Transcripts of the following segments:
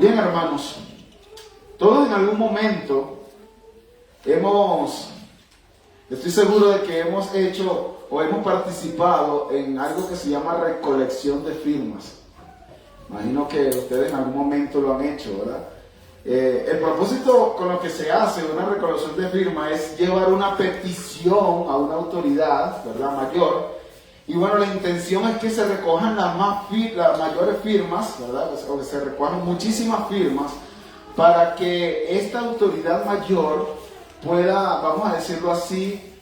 Bien, hermanos, todos en algún momento estoy seguro de que hemos hecho o hemos participado en algo que se llama recolección de firmas. Imagino que ustedes en algún momento lo han hecho, ¿verdad? El propósito con lo que se hace una recolección de firmas es llevar una petición a una autoridad, ¿verdad?, mayor. Y bueno, la intención es que se recojan las mayores firmas, ¿verdad?, o que se recojan muchísimas firmas para que esta autoridad mayor pueda, vamos a decirlo así,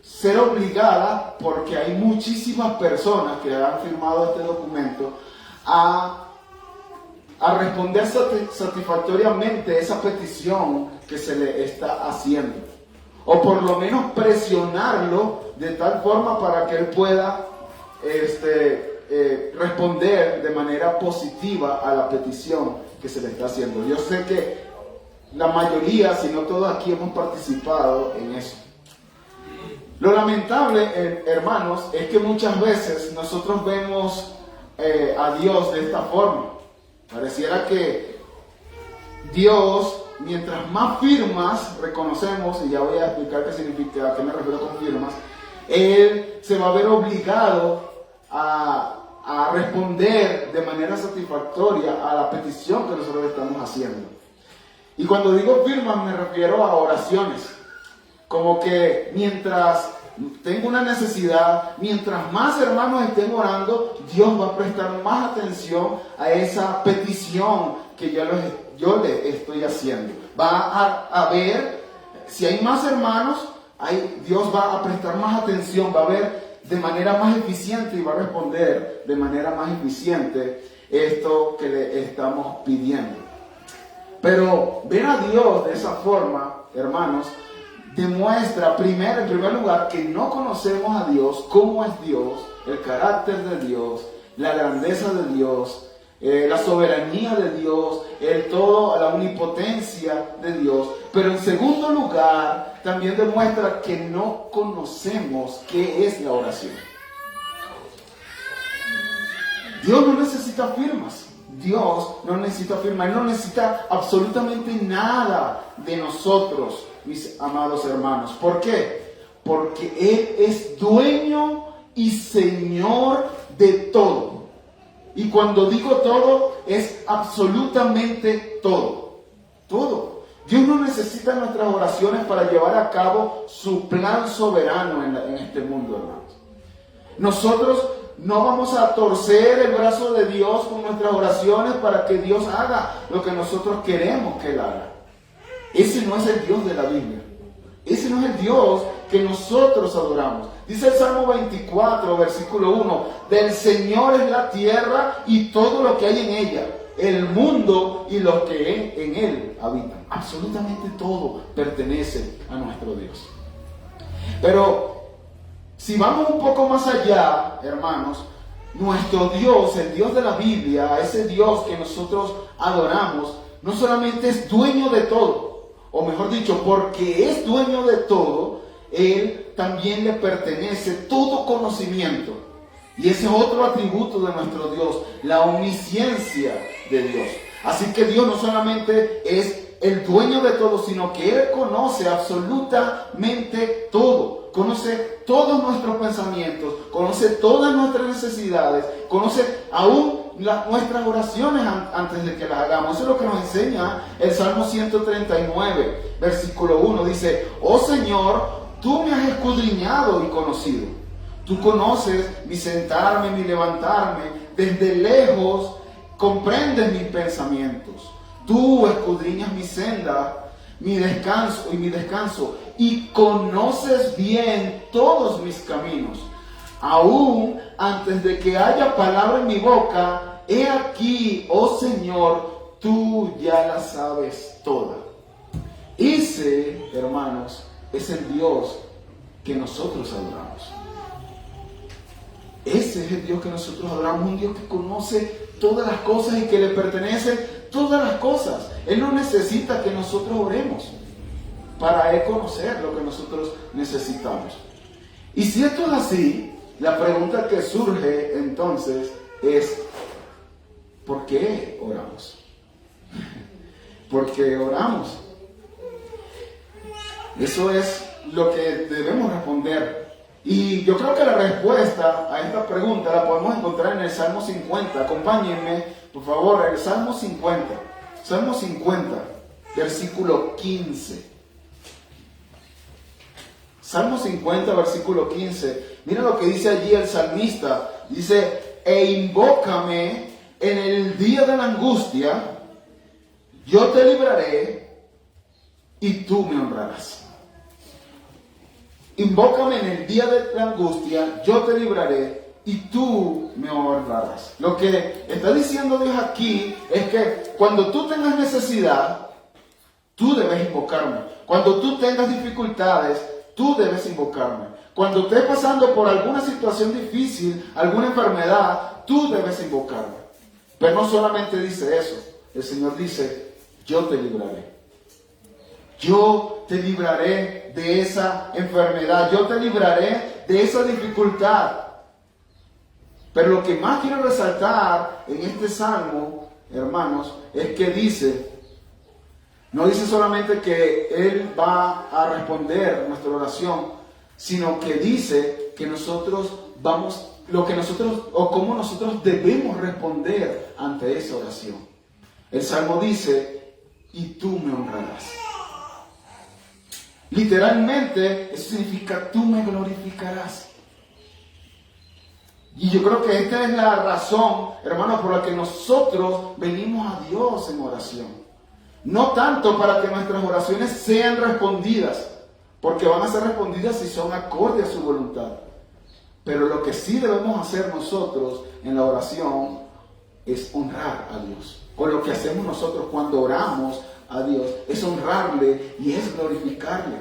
ser obligada, porque hay muchísimas personas que han firmado este documento, a responder satisfactoriamente esa petición que se le está haciendo, o por lo menos presionarlo de tal forma para que él pueda responder de manera positiva a la petición que se le está haciendo. Yo sé que la mayoría, si no todos aquí, hemos participado en eso. Lo lamentable, hermanos, es que muchas veces nosotros vemos a Dios de esta forma. Pareciera que Dios, mientras más firmas reconocemos, y ya voy a explicar qué significa, a qué me refiero con firmas, Él se va a ver obligado a responder de manera satisfactoria a la petición que nosotros estamos haciendo. Y cuando digo firmas me refiero a oraciones, como que mientras tengo una necesidad, mientras más hermanos estén orando, Dios va a prestar más atención a esa petición que yo le estoy haciendo. Va a ver, si hay más hermanos, Dios va a prestar más atención, va a ver de manera más eficiente y va a responder de manera más eficiente esto que le estamos pidiendo. Pero ver a Dios de esa forma, hermanos, demuestra en primer lugar que no conocemos a Dios, cómo es Dios, el carácter de Dios, la grandeza de Dios, la soberanía de Dios, la omnipotencia de Dios. Pero en segundo lugar, también demuestra que no conocemos qué es la oración. Dios no necesita firmas. Dios no necesita firmas. Él no necesita absolutamente nada de nosotros, mis amados hermanos. ¿Por qué? Porque Él es dueño y Señor de todo. Y cuando digo todo, es absolutamente todo. Todo. Dios no necesita nuestras oraciones para llevar a cabo su plan soberano en este mundo, hermanos. Nosotros no vamos a torcer el brazo de Dios con nuestras oraciones para que Dios haga lo que nosotros queremos que Él haga. Ese no es el Dios de la Biblia. Ese no es el Dios que nosotros adoramos. Dice el Salmo 24, versículo 1, del Señor es la tierra y todo lo que hay en ella, el mundo y los que en él habitan. Absolutamente todo pertenece a nuestro Dios. Pero si vamos un poco más allá, hermanos, nuestro Dios, el Dios de la Biblia, ese Dios que nosotros adoramos, no solamente es dueño de todo, o mejor dicho, porque es dueño de todo, Él también le pertenece todo conocimiento. Y ese es otro atributo de nuestro Dios, la omnisciencia de Dios. Así que Dios no solamente es el dueño de todo, sino que Él conoce absolutamente todo. Conoce todos nuestros pensamientos, conoce todas nuestras necesidades, conoce aún nuestras oraciones antes de que las hagamos. Eso es lo que nos enseña el Salmo 139, versículo 1. Dice: oh Señor, tú me has escudriñado y conocido. Tú conoces mi sentarme, mi levantarme. Desde lejos comprendes mis pensamientos. Tú escudriñas mi senda, mi descanso, y conoces bien todos mis caminos. Aún antes de que haya palabra en mi boca, he aquí, oh Señor, tú ya la sabes toda. Ese, hermanos, es el Dios que nosotros adoramos. Ese es el Dios que nosotros adoramos, un Dios que conoce todas las cosas y que le pertenecen todas las cosas. Él no necesita que nosotros oremos para Él conocer lo que nosotros necesitamos. Y si esto es así, la pregunta que surge entonces es: ¿por qué oramos? ¿Por qué oramos? Eso es lo que debemos responder. Y yo creo que la respuesta a esta pregunta la podemos encontrar en el Salmo 50. Acompáñenme, por favor, el Salmo 50. Salmo 50, versículo 15. Salmo 50, versículo 15. Mira lo que dice allí el salmista. Dice, e invócame en el día de la angustia, yo te libraré y tú me honrarás. Invócame en el día de la angustia, yo te libraré y tú me honrarás. Lo que está diciendo Dios aquí es que cuando tú tengas necesidad, tú debes invocarme. Cuando tú tengas dificultades, tú debes invocarme. Cuando estés pasando por alguna situación difícil, alguna enfermedad, tú debes invocarme. Pero no solamente dice eso. El Señor dice, yo te libraré. Yo te libraré de esa enfermedad. Yo te libraré de esa dificultad. Pero lo que más quiero resaltar en este salmo, hermanos, es que no dice solamente que Él va a responder nuestra oración, sino que dice que cómo nosotros debemos responder ante esa oración. El salmo dice, y tú me honrarás. Literalmente, eso significa, tú me glorificarás. Y yo creo que esta es la razón, hermanos, por la que nosotros venimos a Dios en oración. No tanto para que nuestras oraciones sean respondidas, porque van a ser respondidas si son acorde a su voluntad. Pero lo que sí debemos hacer nosotros en la oración es honrar a Dios. O lo que hacemos nosotros cuando oramos a Dios es honrarle y es glorificarle.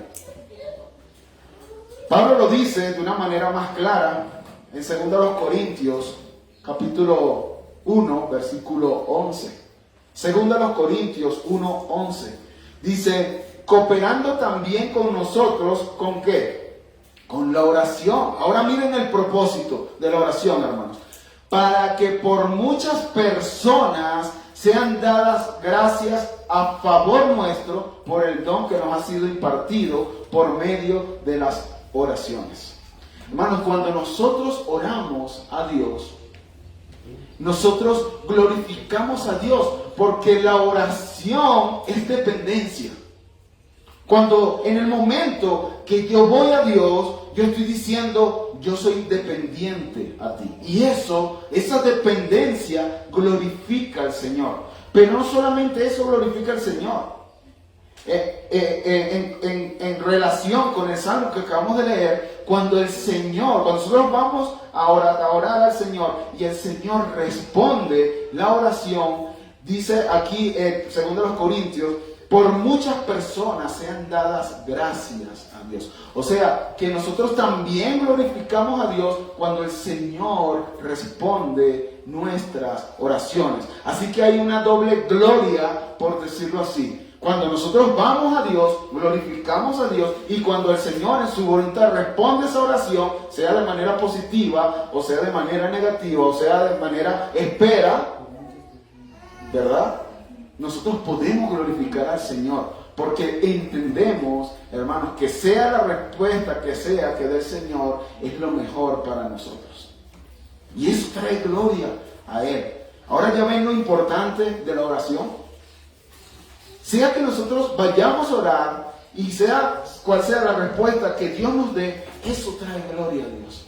Pablo lo dice de una manera más clara en 2 Corintios, capítulo 1, versículo 11. 2 Corintios 1, 11. Dice, cooperando también con nosotros, ¿con qué? Con la oración. Ahora miren el propósito de la oración, hermanos. Para que por muchas personas sean dadas gracias a favor nuestro por el don que nos ha sido impartido por medio de las oraciones. Hermanos, cuando nosotros oramos a Dios, nosotros glorificamos a Dios, porque la oración es dependencia. Cuando en el momento que yo voy a Dios, yo estoy diciendo, yo soy dependiente a ti. Y esa dependencia glorifica al Señor. Pero no solamente eso glorifica al Señor. En relación con el salmo que acabamos de leer, cuando nosotros vamos a orar al Señor y el Señor responde la oración, dice aquí en 2 Corintios, por muchas personas sean dadas gracias a Dios. O sea, que nosotros también glorificamos a Dios cuando el Señor responde nuestras oraciones. Así que hay una doble gloria, por decirlo así. Cuando nosotros vamos a Dios, glorificamos a Dios, y cuando el Señor en su voluntad responde esa oración, sea de manera positiva, o sea de manera negativa, o sea de manera espera, ¿verdad? Nosotros podemos glorificar al Señor, porque entendemos, hermanos, que sea la respuesta que sea que dé el Señor, es lo mejor para nosotros. Y eso trae gloria a Él. Ahora ya ven lo importante de la oración. Sea que nosotros vayamos a orar y sea cual sea la respuesta que Dios nos dé, eso trae gloria a Dios.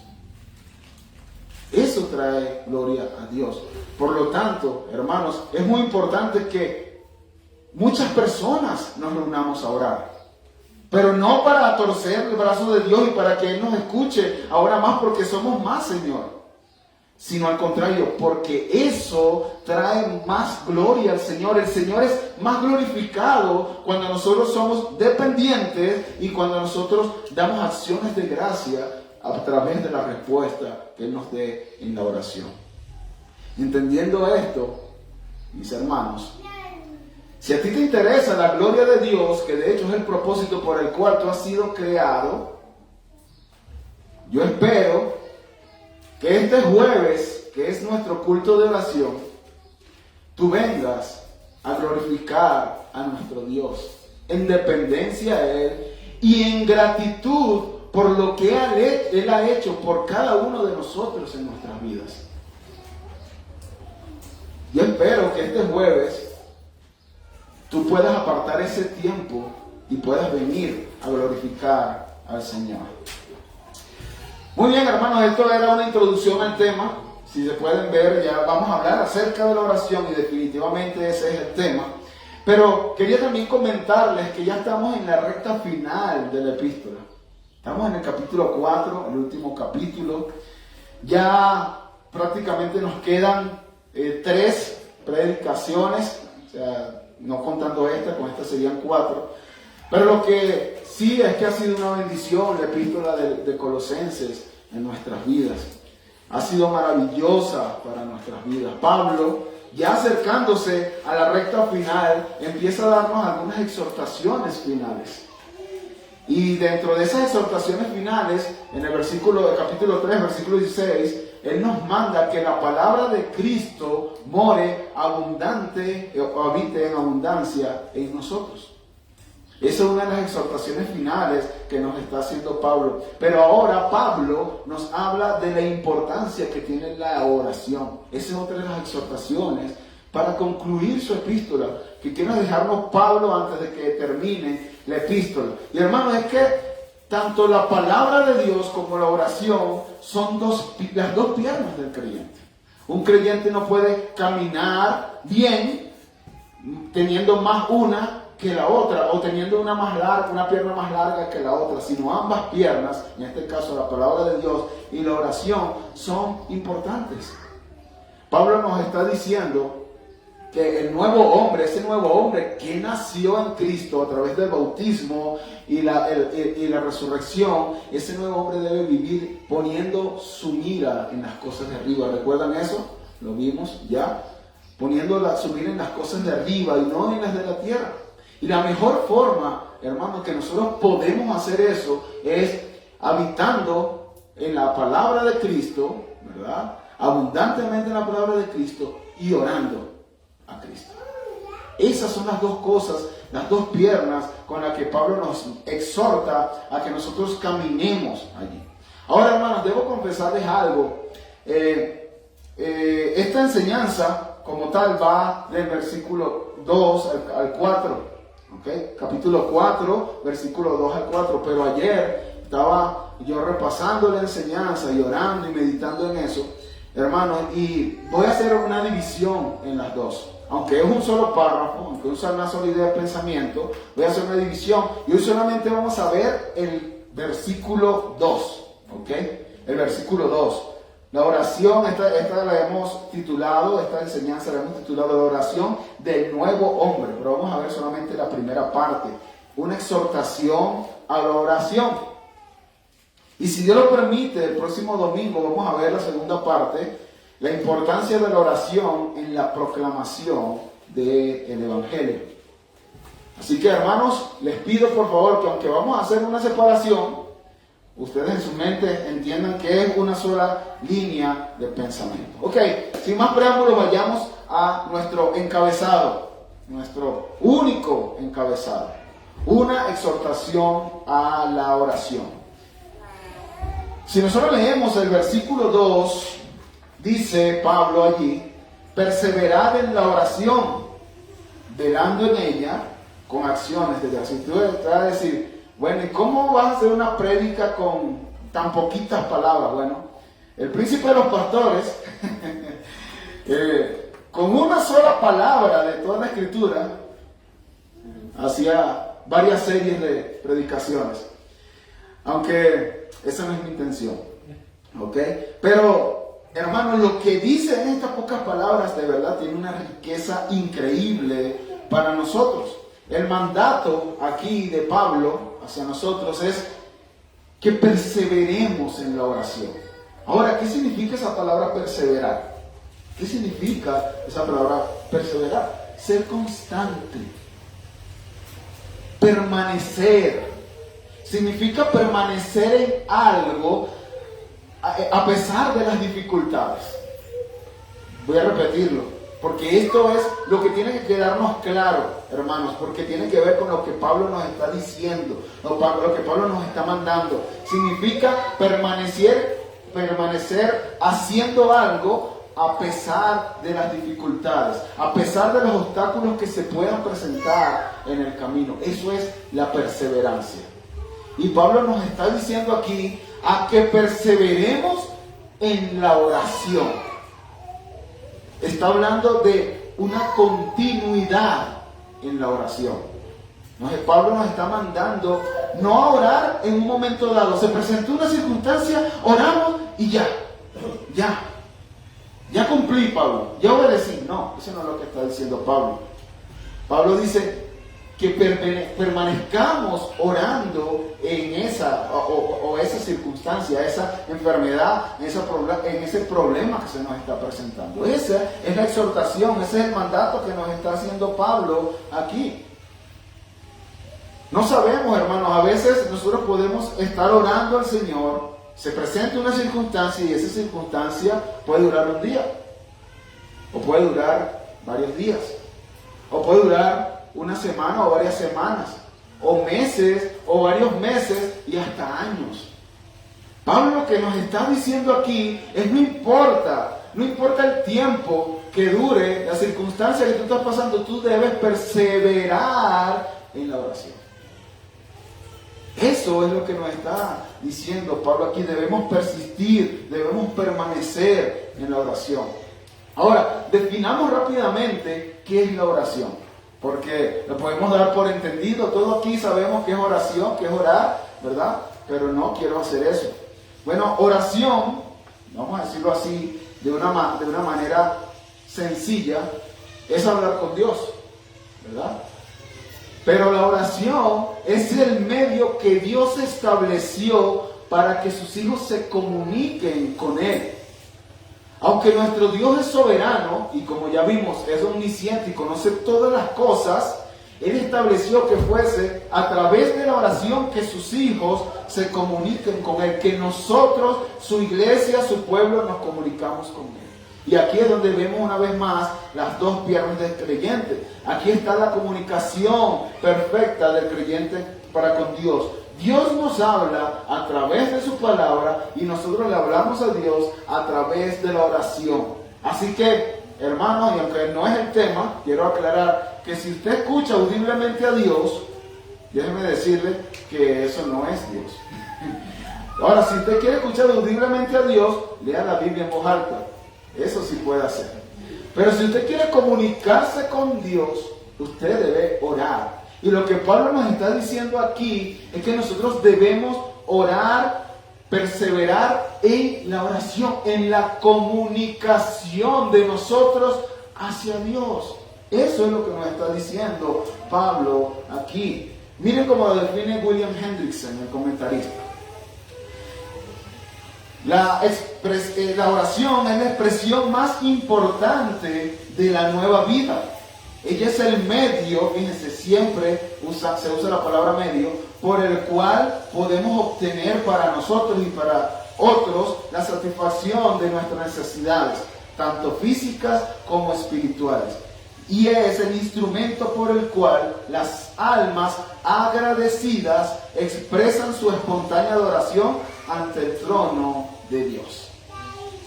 Eso trae gloria a Dios. Por lo tanto, hermanos, es muy importante que muchas personas nos reunamos a orar. Pero no para torcer el brazo de Dios y para que Él nos escuche ahora más porque somos más, Señor. Sino al contrario, porque eso trae más gloria al Señor. El Señor es más glorificado cuando nosotros somos dependientes y cuando nosotros damos acciones de gracia a través de la respuesta que Él nos dé en la oración. Entendiendo esto, mis hermanos, si a ti te interesa la gloria de Dios, que de hecho es el propósito por el cual tú has sido creado, yo espero que este jueves, que es nuestro culto de oración, tú vengas a glorificar a nuestro Dios en dependencia a Él y en gratitud por lo que Él ha hecho por cada uno de nosotros en nuestras vidas. Yo espero que este jueves tú puedas apartar ese tiempo y puedas venir a glorificar al Señor. Muy bien, hermanos, esto era una introducción al tema. Si se pueden ver, ya vamos a hablar acerca de la oración y definitivamente ese es el tema. Pero quería también comentarles que ya estamos en la recta final de la epístola. Estamos en el capítulo 4, el último capítulo. Ya prácticamente nos quedan 3 predicaciones, o sea, no contando esta, con esta serían 4. Pero lo que sí es que ha sido una bendición la epístola de Colosenses en nuestras vidas. Ha sido maravillosa para nuestras vidas. Pablo, ya acercándose a la recta final, empieza a darnos algunas exhortaciones finales. Y dentro de esas exhortaciones finales, en el capítulo 3, versículo 16, Él nos manda que la palabra de Cristo more abundante, o habite en abundancia en nosotros. Esa es una de las exhortaciones finales que nos está haciendo Pablo. Pero ahora Pablo nos habla de la importancia que tiene la oración. Esa es otra de las exhortaciones para concluir su epístola, que quiere dejarnos Pablo antes de que termine la epístola. Y hermanos, es que tanto la palabra de Dios como la oración son las dos piernas del creyente. Un creyente no puede caminar bien teniendo más una que la otra, o teniendo una pierna más larga que la otra, sino ambas piernas, en este caso la palabra de Dios y la oración, son importantes. Pablo nos está diciendo que ese nuevo hombre que nació en Cristo a través del bautismo y la resurrección, ese nuevo hombre debe vivir poniendo su mira en las cosas de arriba. ¿Recuerdan eso? Lo vimos ya. Poniendo su mira en las cosas de arriba y no en las de la tierra. Y la mejor forma, hermanos, que nosotros podemos hacer eso es habitando en la palabra de Cristo, ¿verdad? Abundantemente en la palabra de Cristo y orando a Cristo. Esas son las dos cosas, las dos piernas con las que Pablo nos exhorta a que nosotros caminemos allí. Ahora, hermanos, debo confesarles algo. Esta enseñanza como tal va del versículo 2 al 4. Okay. Capítulo 4, versículo 2 al 4, pero ayer estaba yo repasando la enseñanza y orando y meditando en eso, hermanos, y voy a hacer una división en las dos. Aunque es un solo párrafo, aunque es una sola idea de pensamiento, voy a hacer una división y hoy solamente vamos a ver el versículo 2, ¿ok? El versículo 2. La oración, esta la hemos titulado, esta enseñanza la hemos titulado la oración del nuevo hombre, pero vamos a ver solamente la primera parte, una exhortación a la oración. Y si Dios lo permite, el próximo domingo vamos a ver la segunda parte, la importancia de la oración en la proclamación del Evangelio. Así que, hermanos, les pido por favor que aunque vamos a hacer una separación, ustedes en su mente entiendan que es una sola línea de pensamiento. Ok, sin más preámbulos, vayamos a nuestro encabezado, nuestro único encabezado. Una exhortación a la oración. Si nosotros leemos el versículo 2, dice Pablo allí, perseverad en la oración, velando en ella con acciones de gracia. Tú vas a decir, bueno, ¿y cómo vas a hacer una prédica con tan poquitas palabras? Bueno, el príncipe de los pastores, con una sola palabra de toda la escritura, hacía varias series de predicaciones. Aunque esa no es mi intención, ¿ok? Pero, hermanos, lo que dice en estas pocas palabras de verdad tiene una riqueza increíble para nosotros. El mandato aquí de Pablo hacia nosotros es que perseveremos en la oración. Ahora, ¿qué significa esa palabra perseverar? ¿Qué significa esa palabra perseverar? Ser constante. Permanecer. Significa permanecer en algo a pesar de las dificultades. Voy a repetirlo. Porque esto es lo que tiene que quedarnos claro, hermanos, porque tiene que ver con lo que Pablo nos está diciendo, lo que Pablo nos está mandando. Significa permanecer haciendo algo a pesar de las dificultades, a pesar de los obstáculos que se puedan presentar en el camino. Eso es la perseverancia. Y Pablo nos está diciendo aquí a que perseveremos en la oración. Está hablando de una continuidad en la oración. Pablo nos está mandando no a orar en un momento dado. Se presentó una circunstancia, oramos y ya cumplí, Pablo, ya obedecí. No, eso no es lo que está diciendo Pablo. Pablo dice que permanezcamos orando en esa circunstancia, esa enfermedad, en ese problema que se nos está presentando. Esa es la exhortación, ese es el mandato que nos está haciendo Pablo aquí. No sabemos, hermanos, a veces nosotros podemos estar orando al Señor, se presenta una circunstancia y esa circunstancia puede durar un día, o puede durar varios días, o puede durar una semana o varias semanas, o meses o varios meses y hasta años. Pablo lo que nos está diciendo aquí es no importa el tiempo que dure la circunstancia que tú estás pasando, tú debes perseverar en la oración. Eso es lo que nos está diciendo Pablo aquí. Debemos persistir, debemos permanecer en la oración. Ahora, definamos rápidamente qué es la oración. Porque lo podemos dar por entendido. Todos aquí sabemos qué es oración, qué es orar, ¿verdad? Pero no quiero hacer eso. Bueno, oración, vamos a decirlo así, de una manera sencilla, es hablar con Dios, ¿verdad? Pero la oración es el medio que Dios estableció para que sus hijos se comuniquen con Él. Aunque nuestro Dios es soberano, y como ya vimos, es omnisciente y conoce todas las cosas, Él estableció que fuese a través de la oración que sus hijos se comuniquen con Él, que nosotros, su iglesia, su pueblo, nos comunicamos con Él. Y aquí es donde vemos una vez más las dos piernas del creyente. Aquí está la comunicación perfecta del creyente para con Dios. Dios nos habla a través de su palabra y nosotros le hablamos a Dios a través de la oración. Así que, hermanos, y aunque no es el tema, quiero aclarar que si usted escucha audiblemente a Dios, déjeme decirle que eso no es Dios. Ahora, si usted quiere escuchar audiblemente a Dios, lea la Biblia en voz alta. Eso sí puede hacer. Pero si usted quiere comunicarse con Dios, usted debe orar. Y lo que Pablo nos está diciendo aquí es que nosotros debemos orar, perseverar en la oración, en la comunicación de nosotros hacia Dios. Eso es lo que nos está diciendo Pablo aquí. Miren cómo lo define William Hendrickson, el comentarista. La oración es la expresión más importante de la nueva vida. Ella es el medio, fíjense, siempre se usa la palabra medio, por el cual podemos obtener para nosotros y para otros la satisfacción de nuestras necesidades, tanto físicas como espirituales. Y es el instrumento por el cual las almas agradecidas expresan su espontánea adoración ante el trono de Dios.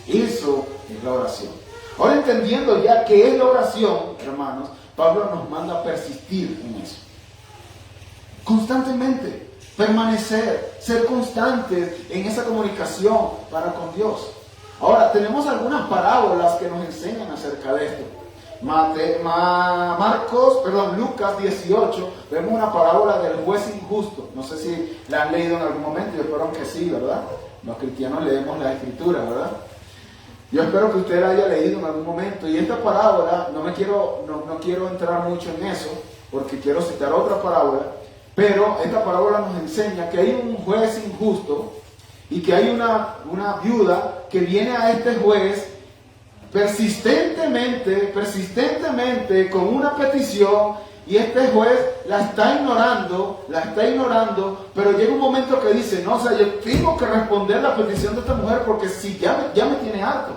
Eso es la oración. Ahora, entendiendo ya qué es la oración, hermanos, Pablo nos manda a persistir en eso. Constantemente, permanecer, ser constantes en esa comunicación para con Dios. Ahora, tenemos algunas parábolas que nos enseñan acerca de esto. Lucas 18, vemos una parábola del juez injusto. No sé si la han leído en algún momento, yo espero que sí, ¿verdad? Los cristianos leemos la Escritura, ¿verdad? Yo espero que usted la haya leído en algún momento. Y esta parábola, no quiero entrar mucho en eso, porque quiero citar otra parábola, pero esta parábola nos enseña que hay un juez injusto y que hay una viuda que viene a este juez persistentemente con una petición, y este juez la está ignorando, pero llega un momento que dice, no, o sea, yo tengo que responder la petición de esta mujer porque si ya me tiene harto.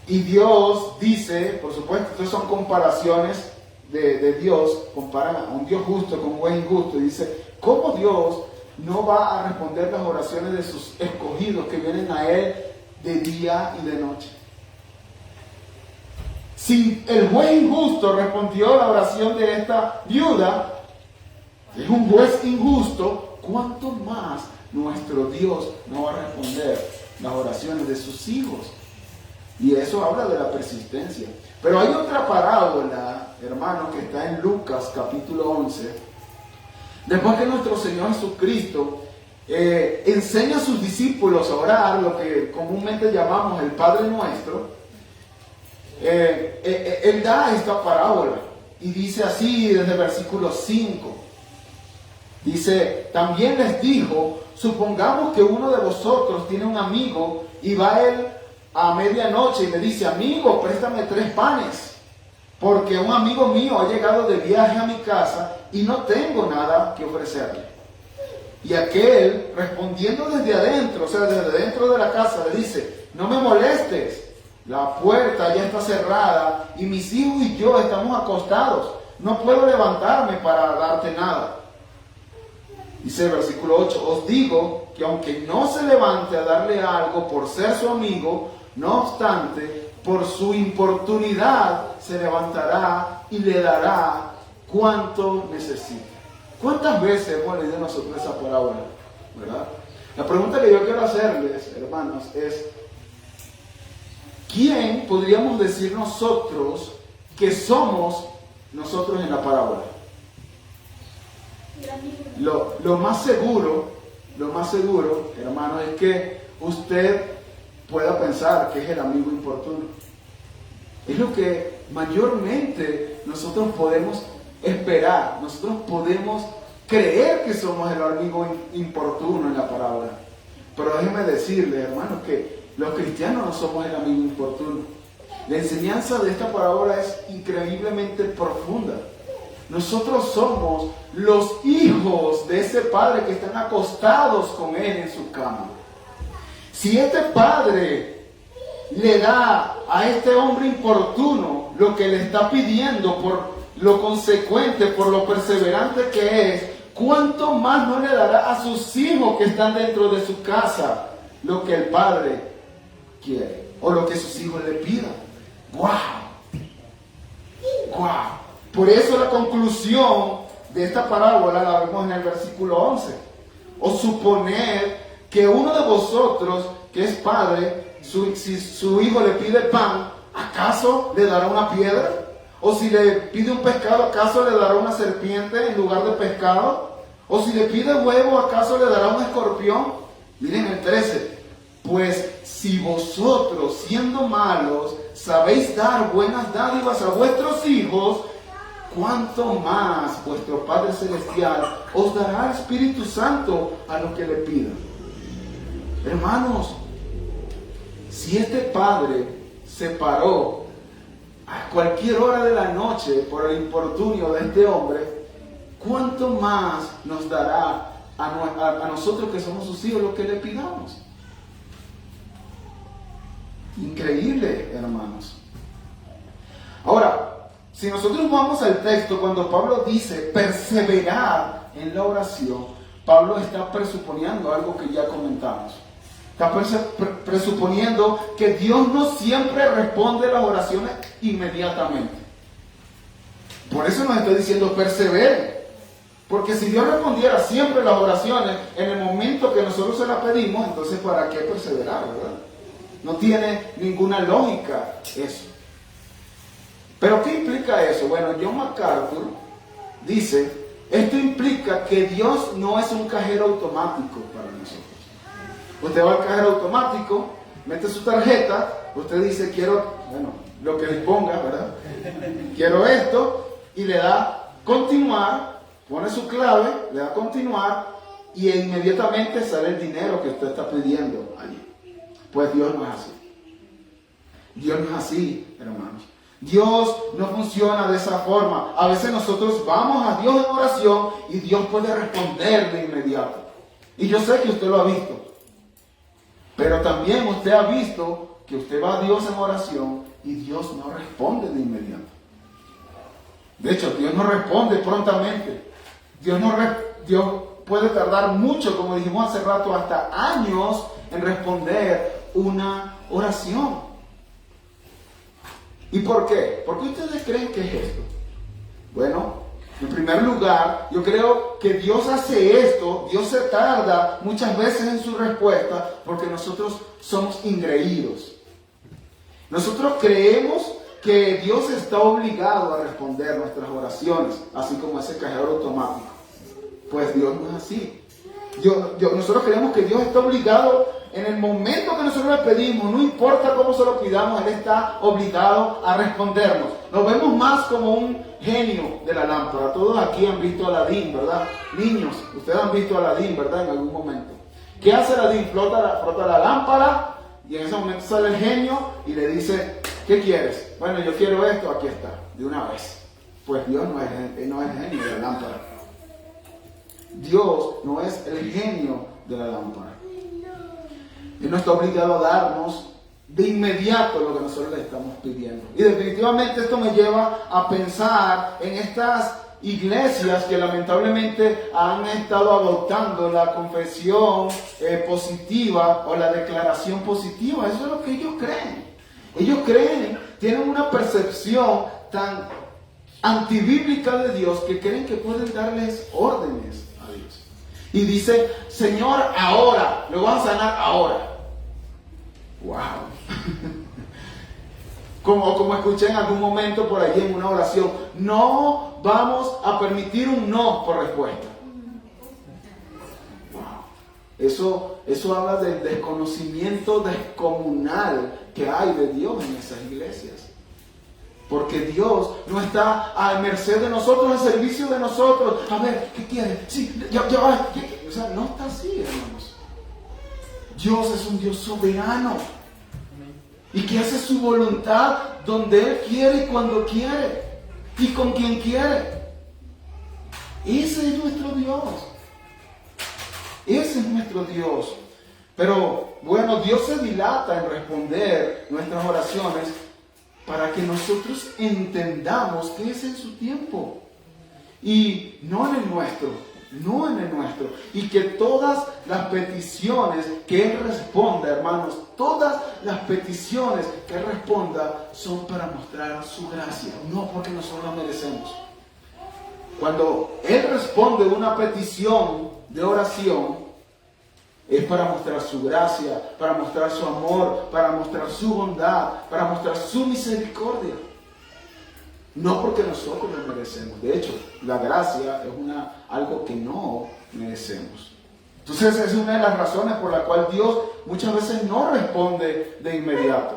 Y Dios dice, por supuesto, estas son comparaciones de Dios, comparan a un Dios justo con un juez injusto, y dice, ¿cómo Dios no va a responder las oraciones de sus escogidos que vienen a Él de día y de noche? Si el juez injusto respondió la oración de esta viuda, es un juez injusto, ¿cuánto más nuestro Dios no va a responder las oraciones de sus hijos? Y eso habla de la persistencia. Pero hay otra parábola, hermano, que está en Lucas capítulo 11. Después que nuestro Señor Jesucristo enseña a sus discípulos a orar, lo que comúnmente llamamos el Padre Nuestro, Él da esta parábola y dice así desde el versículo 5. Dice, también les dijo, supongamos que uno de vosotros tiene un amigo y va él a medianoche y le dice, amigo, préstame 3 panes, porque un amigo mío ha llegado de viaje a mi casa y no tengo nada que ofrecerle. Y aquel, respondiendo desde adentro, o sea, desde dentro de la casa, le dice, no me molestes, la puerta ya está cerrada y mis hijos y yo estamos acostados, no puedo levantarme para darte nada. Dice el versículo 8, os digo que aunque no se levante a darle algo por ser su amigo, no obstante, por su importunidad se levantará y le dará cuanto necesite. ¿Cuántas veces hemos leído nosotros esa parábola? ¿Verdad? La pregunta que yo quiero hacerles, hermanos, es ¿quién podríamos decir nosotros que somos nosotros en la parábola? Lo más seguro, hermano, es que usted pueda pensar que es el amigo importuno. Es lo que mayormente nosotros podemos esperar. Nosotros podemos creer que somos el amigo importuno en la parábola. Pero déjenme decirle, hermanos, que los cristianos no somos el amigo importuno. La enseñanza de esta parábola es increíblemente profunda. Nosotros somos los hijos de ese padre que están acostados con él en su cama. Si este padre le da a este hombre importuno lo que le está pidiendo por lo consecuente, por lo perseverante que es, ¿cuánto más no le dará a sus hijos que están dentro de su casa lo que el padre quiere o lo que sus hijos le pidan? ¡Wow! ¡Wow! Por eso la conclusión de esta parábola la vemos en el versículo 11. O suponer que uno de vosotros, que es padre, si su hijo le pide pan, ¿acaso le dará una piedra? O si le pide un pescado, ¿acaso le dará una serpiente en lugar de pescado? O si le pide huevo, ¿acaso le dará un escorpión? Miren el 13. Pues si vosotros, siendo malos, sabéis dar buenas dádivas a vuestros hijos, ¿cuánto más vuestro Padre Celestial os dará el Espíritu Santo a los que le pidan? Hermanos, si este padre se paró a cualquier hora de la noche por el infortunio de este hombre, ¿cuánto más nos dará a nosotros que somos sus hijos lo que le pidamos? Increíble, hermanos. Ahora, si nosotros vamos al texto, cuando Pablo dice perseverar en la oración, Pablo está presuponiendo algo que ya comentamos. Está presuponiendo que Dios no siempre responde las oraciones inmediatamente. Por eso nos está diciendo perseveren. Porque si Dios respondiera siempre las oraciones en el momento que nosotros se las pedimos, entonces ¿para qué perseverar, verdad? No tiene ninguna lógica eso. ¿Pero qué implica eso? Bueno, John MacArthur dice, esto implica que Dios no es un cajero automático para nosotros. Usted va al cajero automático, mete su tarjeta, usted dice, quiero, bueno, lo que disponga, ¿verdad? Quiero esto, y le da continuar, pone su clave, le da continuar, y inmediatamente sale el dinero que usted está pidiendo allí. Pues Dios no es así. Dios no es así, hermanos. Dios no funciona de esa forma. A veces nosotros vamos a Dios en oración y Dios puede responder de inmediato. Y yo sé que usted lo ha visto. Pero también usted ha visto que usted va a Dios en oración y Dios no responde de inmediato. De hecho, Dios no responde prontamente. Dios puede tardar mucho, como dijimos hace rato, hasta años en responder una oración. ¿Y por qué? ¿Por qué ustedes creen que es esto? Bueno, en primer lugar, yo creo que Dios hace esto, Dios se tarda muchas veces en su respuesta porque nosotros somos ingreídos. Nosotros creemos que Dios está obligado a responder nuestras oraciones, así como ese cajero automático. Pues Dios no es así. Nosotros creemos que Dios está obligado en el momento que nosotros le pedimos, no importa cómo se lo pidamos, Él está obligado a respondernos. Nos vemos más como un genio de la lámpara. Todos aquí han visto a Aladín, ¿verdad? Niños, ustedes han visto a Aladín, ¿verdad? En algún momento. ¿Qué hace Aladín? Frota la lámpara y en ese momento sale el genio y le dice, ¿qué quieres? Bueno, yo quiero esto, aquí está, de una vez. Pues Dios no es el genio de la lámpara. Dios no es el genio de la lámpara. Él no está obligado a darnos de inmediato lo que nosotros le estamos pidiendo. Y definitivamente esto me lleva a pensar en estas iglesias que lamentablemente han estado adoptando la confesión positiva o la declaración positiva. Eso es lo que ellos creen. Ellos creen, tienen una percepción tan antibíblica de Dios que creen que pueden darles órdenes a Dios. Y dice, Señor, ahora, lo vas a sanar ahora. ¡Wow! Como escuché en algún momento por allí en una oración, no vamos a permitir un no por respuesta. ¡Wow! Eso habla del desconocimiento descomunal que hay de Dios en esas iglesias. Porque Dios no está a merced de nosotros, al servicio de nosotros. A ver, ¿qué quiere? Sí, ya va. O sea, no está así, hermanos. Dios es un Dios soberano. Y que hace su voluntad donde Él quiere y cuando quiere. Y con quien quiere. Ese es nuestro Dios. Ese es nuestro Dios. Pero, bueno, Dios se dilata en responder nuestras oraciones para que nosotros entendamos que es en su tiempo y no en el nuestro, y que todas las peticiones que Él responda, hermanos, todas las peticiones que Él responda son para mostrar su gracia, no porque nosotros la merecemos. Cuando Él responde una petición de oración, es para mostrar su gracia, para mostrar su amor, para mostrar su bondad, para mostrar su misericordia. No porque nosotros lo merecemos. De hecho, la gracia es algo que no merecemos. Entonces, esa es una de las razones por la cual Dios muchas veces no responde de inmediato.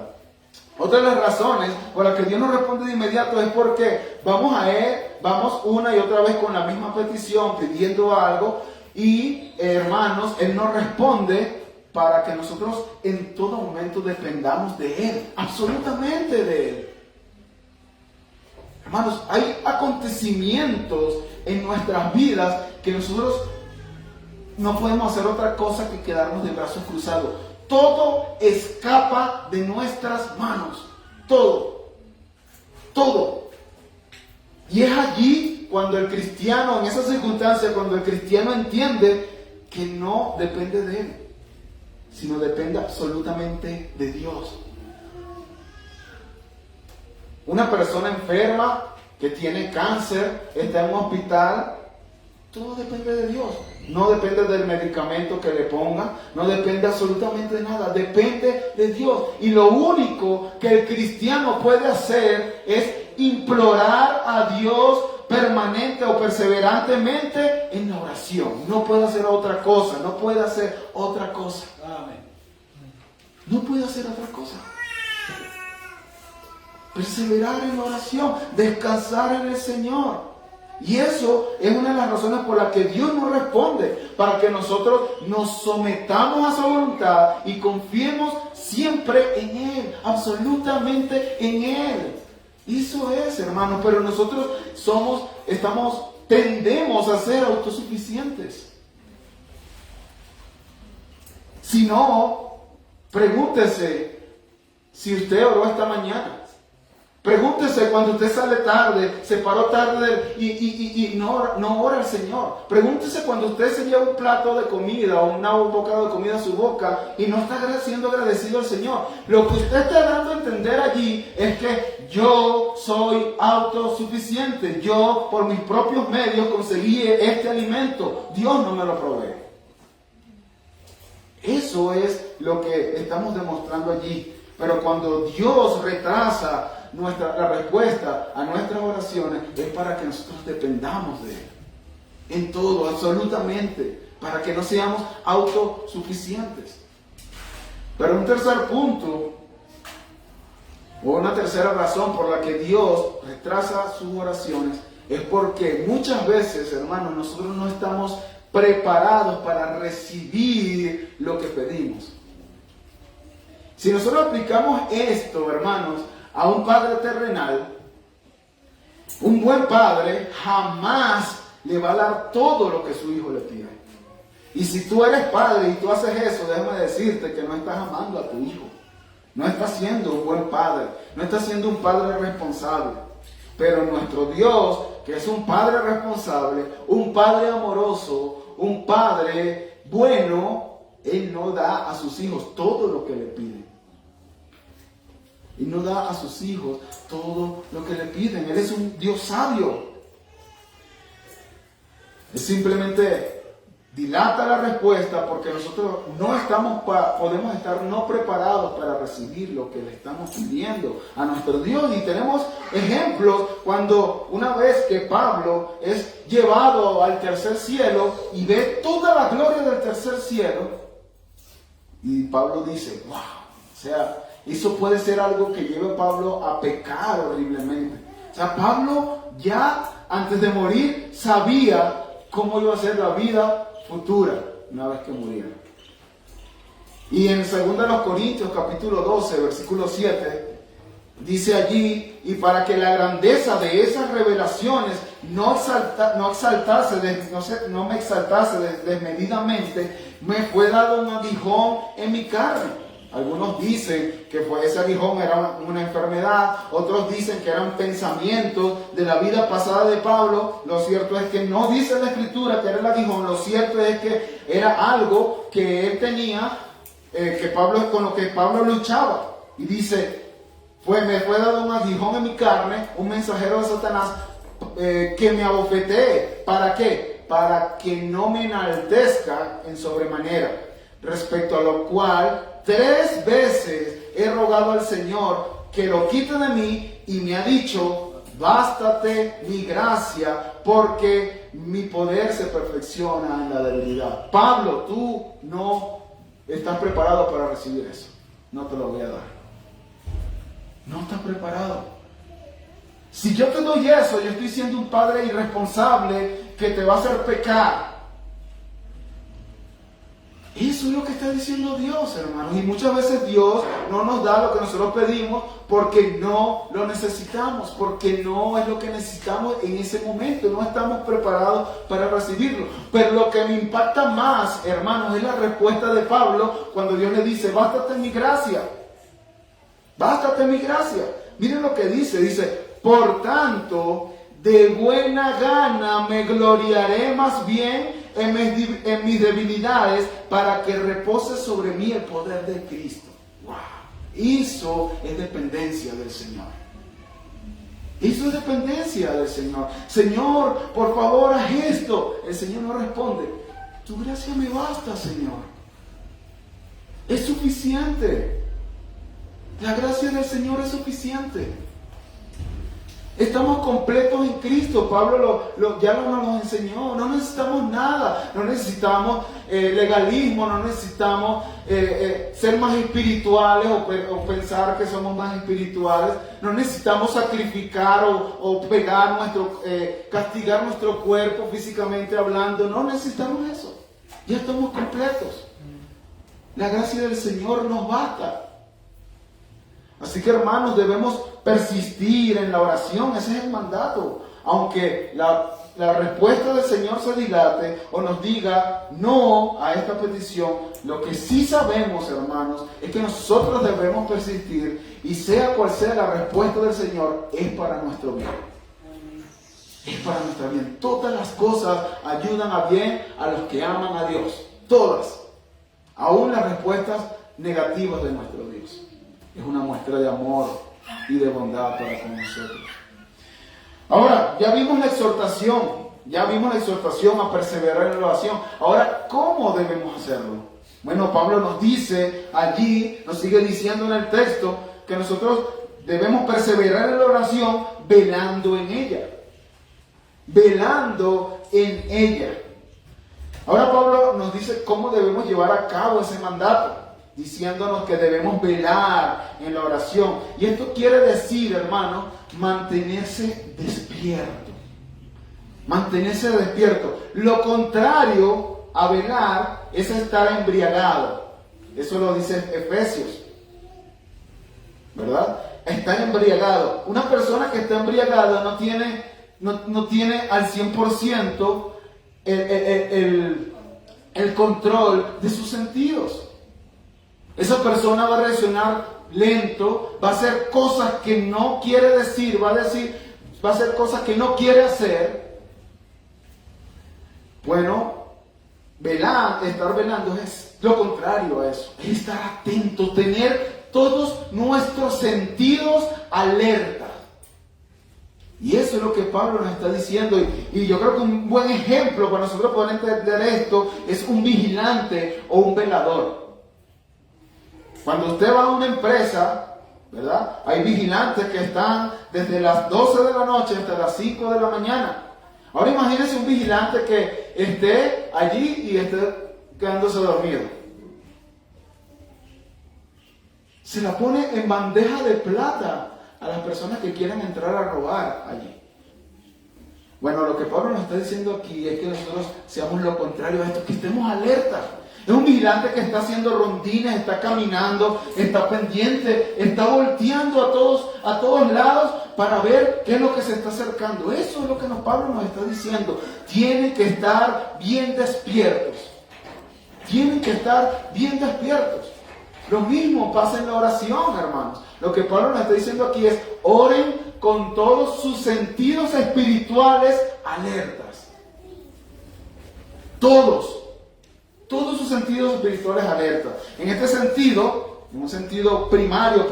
Otra de las razones por las que Dios no responde de inmediato es porque vamos a Él, vamos una y otra vez con la misma petición, pidiendo algo, y hermanos, Él nos responde para que nosotros en todo momento dependamos de Él, absolutamente de Él. Hermanos, hay acontecimientos en nuestras vidas que nosotros no podemos hacer otra cosa que quedarnos de brazos cruzados. Todo escapa de nuestras manos, todo. Y es allí cuando el cristiano, en esa circunstancia, cuando el cristiano entiende que no depende de él, sino depende absolutamente de Dios. Una persona enferma que tiene cáncer, está en un hospital, todo depende de Dios. No depende del medicamento que le pongan, no depende absolutamente de nada, depende de Dios. Y lo único que el cristiano puede hacer es implorar a Dios permanente o perseverantemente en la oración. No puede hacer otra cosa, no puede hacer otra cosa. Amén. No puede hacer otra cosa. Perseverar en la oración, descansar en el Señor. Y eso es una de las razones por las que Dios nos responde, para que nosotros nos sometamos a su voluntad y confiemos siempre en Él, absolutamente en Él. Eso es, hermanos, pero nosotros tendemos a ser autosuficientes. Si no, pregúntese, si usted oró esta mañana. Pregúntese cuando usted sale tarde, se paró tarde y no ora al Señor. Pregúntese cuando usted se lleva un plato de comida o un bocado de comida a su boca y no está siendo agradecido al Señor. Lo que usted está dando a entender allí es que yo soy autosuficiente. Yo por mis propios medios conseguí este alimento. Dios no me lo provee. Eso es lo que estamos demostrando allí. Pero cuando Dios retrasa la respuesta a nuestras oraciones, es para que nosotros dependamos de Él. En todo, absolutamente. Para que no seamos autosuficientes. Pero un tercer punto, o una tercera razón por la que Dios retrasa sus oraciones, es porque muchas veces, hermanos, nosotros no estamos preparados para recibir lo que pedimos. Si nosotros aplicamos esto, hermanos, a un padre terrenal, un buen padre jamás le va a dar todo lo que su hijo le pide. Y si tú eres padre y tú haces eso, déjame decirte que no estás amando a tu hijo. No estás siendo un buen padre, no estás siendo un padre responsable. Pero nuestro Dios, que es un padre responsable, un padre amoroso, un padre bueno, Él no da a sus hijos todo lo que le piden. Y no da a sus hijos todo lo que le piden. Él es un Dios sabio. Él simplemente dilata la respuesta porque nosotros podemos estar no preparados para recibir lo que le estamos pidiendo a nuestro Dios. Y tenemos ejemplos cuando una vez que Pablo es llevado al tercer cielo y ve toda la gloria del tercer cielo, y Pablo dice, wow, o sea, eso puede ser algo que lleve a Pablo a pecar horriblemente. O sea, Pablo ya antes de morir sabía cómo iba a ser la vida futura una vez que muriera. Y en 2 Corintios capítulo 12, versículo 7, dice allí, y para que la grandeza de esas revelaciones no me exaltase desmedidamente, me fue dado un aguijón en mi carne. Algunos dicen que ese aguijón era una enfermedad, otros dicen que eran pensamientos de la vida pasada de Pablo. Lo cierto es que no dice la Escritura que era el aguijón, lo cierto es que era algo que él tenía, con lo que Pablo luchaba. Y dice, me fue dado un aguijón en mi carne, un mensajero de Satanás, que me abofetee. ¿Para qué? Para que no me enaltezca en sobremanera. Respecto a lo cual 3 veces he rogado al Señor que lo quite de mí, y me ha dicho, bástate mi gracia, porque mi poder se perfecciona en la debilidad. Pablo, tú no estás preparado para recibir eso. No te lo voy a dar. No estás preparado. Si yo te doy eso, yo estoy siendo un padre irresponsable que te va a hacer pecar. Eso es lo que está diciendo Dios, hermanos. Y muchas veces Dios no nos da lo que nosotros pedimos porque no lo necesitamos, porque no es lo que necesitamos en ese momento. No estamos preparados para recibirlo. Pero lo que me impacta más, hermanos, es la respuesta de Pablo cuando Dios le dice, bástate mi gracia. Bástate mi gracia. Miren lo que dice. Dice, por tanto, de buena gana me gloriaré más bien en mis debilidades, para que repose sobre mí el poder de Cristo. Wow. Eso es dependencia del Señor. Eso es dependencia del Señor. Señor, por favor, haz esto. El Señor no responde. Tu gracia me basta, Señor. Es suficiente. La gracia del Señor es suficiente. Estamos completos en Cristo. Pablo ya nos enseñó. No necesitamos nada. No necesitamos legalismo. No necesitamos ser más espirituales o pensar que somos más espirituales. No necesitamos sacrificar o castigar nuestro cuerpo físicamente hablando. No necesitamos eso. Ya estamos completos. La gracia del Señor nos basta. Así que, hermanos, debemos persistir en la oración. Ese es el mandato. Aunque la respuesta del Señor se dilate o nos diga no a esta petición, lo que sí sabemos, hermanos, es que nosotros debemos persistir y sea cual sea la respuesta del Señor, es para nuestro bien. Es para nuestro bien. Todas las cosas ayudan a bien a los que aman a Dios. Todas. Aún las respuestas negativas de nuestro Dios. Es una muestra de amor y de bondad para con nosotros. Ahora, ya vimos la exhortación a perseverar en la oración. Ahora, ¿cómo debemos hacerlo? Bueno, Pablo nos dice allí, nos sigue diciendo en el texto, que nosotros debemos perseverar en la oración velando en ella. Velando en ella. Ahora Pablo nos dice cómo debemos llevar a cabo ese mandato, diciéndonos que debemos velar en la oración. Y esto quiere decir, hermano, mantenerse despierto. Mantenerse despierto. Lo contrario a velar es estar embriagado. Eso lo dice Efesios, ¿verdad? Está embriagado. Una persona que está embriagada no tiene al 100% el control de sus sentidos. Esa persona va a reaccionar lento, va a hacer cosas que no quiere decir, va a hacer cosas que no quiere hacer. Bueno, estar velando es lo contrario a eso, es estar atento, tener todos nuestros sentidos alerta. Y eso es lo que Pablo nos está diciendo. Y yo creo que un buen ejemplo para nosotros poder entender esto es un vigilante o un velador. Cuando usted va a una empresa, ¿verdad? Hay vigilantes que están desde las 12 de la noche hasta las 5 de la mañana. Ahora imagínese un vigilante que esté allí y esté quedándose dormido. Se la pone en bandeja de plata a las personas que quieran entrar a robar allí. Bueno, lo que Pablo nos está diciendo aquí es que nosotros seamos lo contrario a esto, que estemos alertas. Es un vigilante que está haciendo rondines, está caminando, está pendiente, está volteando a todos lados para ver qué es lo que se está acercando. Eso es lo que Pablo nos está diciendo. Tienen que estar bien despiertos. Tienen que estar bien despiertos. Lo mismo pasa en la oración, hermanos. Lo que Pablo nos está diciendo aquí es, oren con todos sus sentidos espirituales alertas. Todos sus sentidos espirituales alertas. En este sentido, en un sentido primario,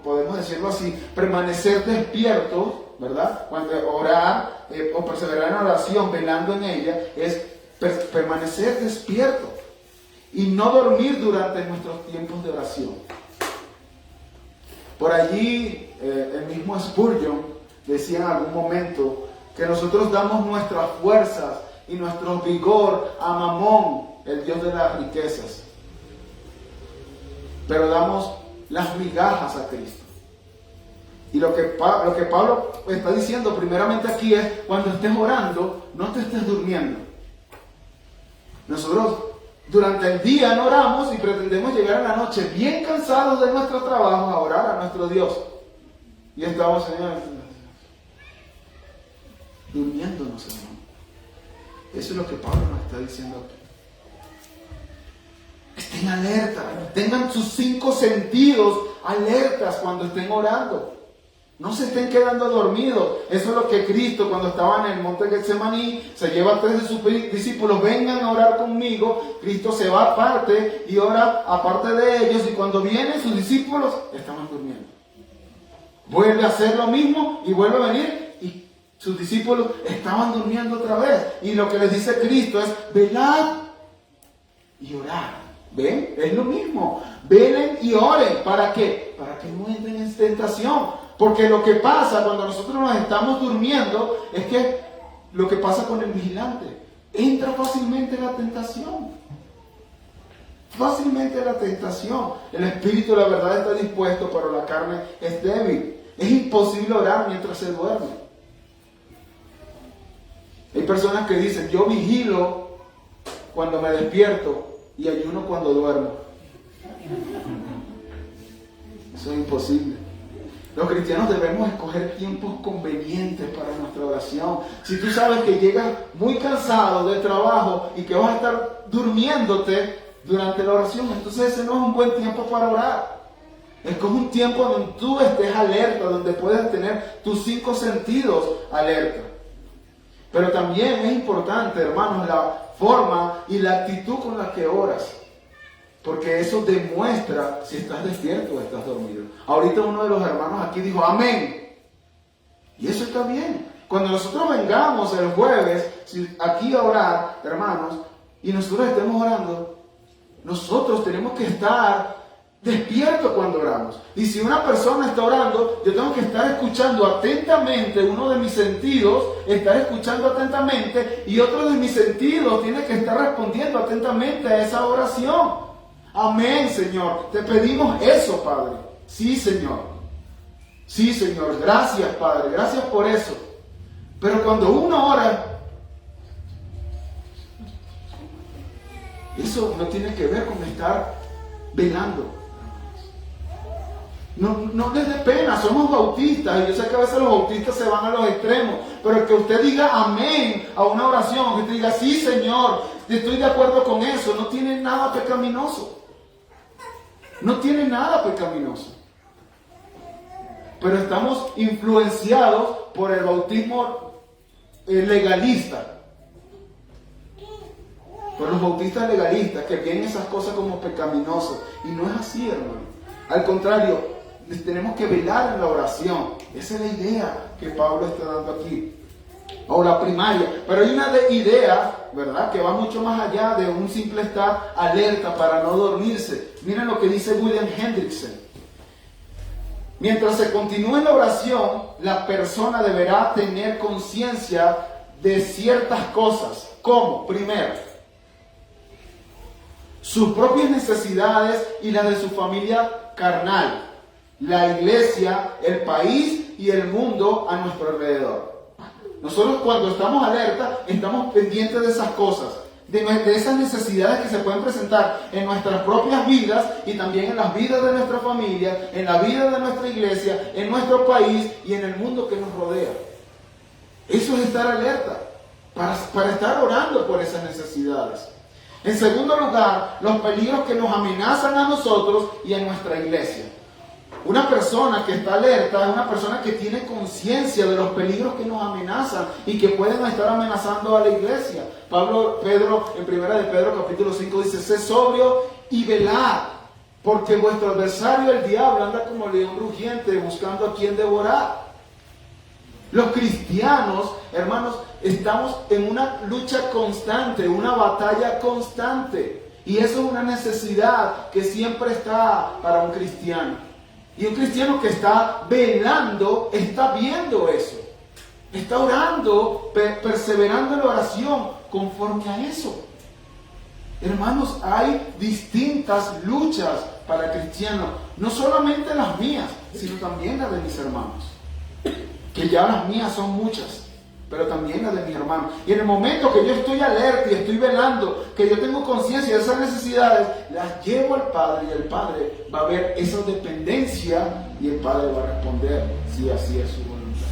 podemos decirlo así, permanecer despiertos, ¿verdad? Cuando orar o perseverar en oración, velando en ella, es permanecer despierto y no dormir durante nuestros tiempos de oración. Por allí, el mismo Spurgeon decía en algún momento que nosotros damos nuestras fuerzas y nuestro vigor a Mamón, el Dios de las riquezas, pero damos las migajas a Cristo. Y lo que Pablo está diciendo primeramente aquí es, cuando estés orando, no te estés durmiendo. Nosotros durante el día no oramos y pretendemos llegar a la noche bien cansados de nuestro trabajo a orar a nuestro Dios. Y estamos, Señor, durmiéndonos, hermano. Eso es lo que Pablo nos está diciendo aquí. Estén alerta, tengan sus 5 sentidos alertas cuando estén orando. No se estén quedando dormidos. Eso es lo que Cristo, cuando estaba en el monte Getsemaní, se lleva a 3 de sus discípulos, vengan a orar conmigo. Cristo se va aparte y ora aparte de ellos, y cuando vienen sus discípulos estaban durmiendo. Vuelve a hacer lo mismo y vuelve a venir y sus discípulos estaban durmiendo otra vez. Y lo que les dice Cristo es, velad y orad. ¿Ven? Es lo mismo. Velen y oren. ¿Para qué? Para que no entren en tentación. Porque lo que pasa cuando nosotros nos estamos durmiendo es que lo que pasa con el vigilante, entra fácilmente en la tentación. Fácilmente en la tentación. El espíritu, la verdad, está dispuesto, pero la carne es débil. Es imposible orar mientras se duerme. Hay personas que dicen, yo vigilo cuando me despierto y ayuno cuando duermo. Eso es imposible. Los cristianos debemos escoger tiempos convenientes para nuestra oración. Si tú sabes que llegas muy cansado del trabajo y que vas a estar durmiéndote durante la oración, entonces ese no es un buen tiempo para orar. Escoge un tiempo donde tú estés alerta, donde puedas tener tus 5 sentidos alerta. Pero también es importante, hermanos, la forma y la actitud con la que oras. Porque eso demuestra si estás despierto o estás dormido. Ahorita uno de los hermanos aquí dijo amén. Y eso está bien. Cuando nosotros vengamos el jueves aquí a orar, hermanos, y nosotros estemos orando, nosotros tenemos que estar despiertos cuando oramos. Y si una persona está orando, yo tengo que estar escuchando atentamente, uno de mis sentidos, estar escuchando atentamente, y otro de mis sentidos tiene que estar respondiendo atentamente a esa oración. Amén, Señor. Te pedimos eso, Padre. Sí, Señor. Sí, Señor. Gracias, Padre. Gracias por eso. Pero cuando uno ora, eso no tiene que ver con estar velando. No les dé pena, somos bautistas, y yo sé que a veces los bautistas se van a los extremos, pero que usted diga amén a una oración, que usted diga sí, Señor, estoy de acuerdo con eso, no tiene nada pecaminoso. No tiene nada pecaminoso. Pero estamos influenciados por el bautismo legalista. Por los bautistas legalistas que ven esas cosas como pecaminosas. Y no es así, hermano. Al contrario, tenemos que velar en la oración. Esa es la idea que Pablo está dando aquí. O la primaria. Pero hay una idea, ¿verdad?, que va mucho más allá de un simple estar alerta para no dormirse. Miren lo que dice William Hendrickson. Mientras se continúe la oración, la persona deberá tener conciencia de ciertas cosas. ¿Cómo? Primero, sus propias necesidades y las de su familia carnal, la iglesia, el país y el mundo a nuestro alrededor. Nosotros cuando estamos alerta, estamos pendientes de esas cosas, de esas necesidades que se pueden presentar en nuestras propias vidas y también en las vidas de nuestra familia, en la vida de nuestra iglesia, en nuestro país y en el mundo que nos rodea. Eso es estar alerta, para estar orando por esas necesidades. En segundo lugar, los peligros que nos amenazan a nosotros y a nuestra iglesia. Una persona que está alerta es una persona que tiene conciencia de los peligros que nos amenazan y que pueden estar amenazando a la iglesia. Pedro, en 1 de Pedro capítulo 5 dice, sé sobrio y velad, porque vuestro adversario el diablo anda como león rugiente buscando a quien devorar. Los cristianos, hermanos, estamos en una lucha constante, una batalla constante. Y eso es una necesidad que siempre está para un cristiano. Y un cristiano que está velando, está viendo eso. Está orando, perseverando en la oración conforme a eso. Hermanos, hay distintas luchas para cristianos. No solamente las mías, sino también las de mis hermanos. Que ya las mías son muchas, pero también las de mis hermanos. Y en el momento que yo estoy alerta y estoy velando, que yo tengo conciencia de esas necesidades, las llevo al Padre y el Padre va a ver esa dependencia y el Padre va a responder si así es su voluntad.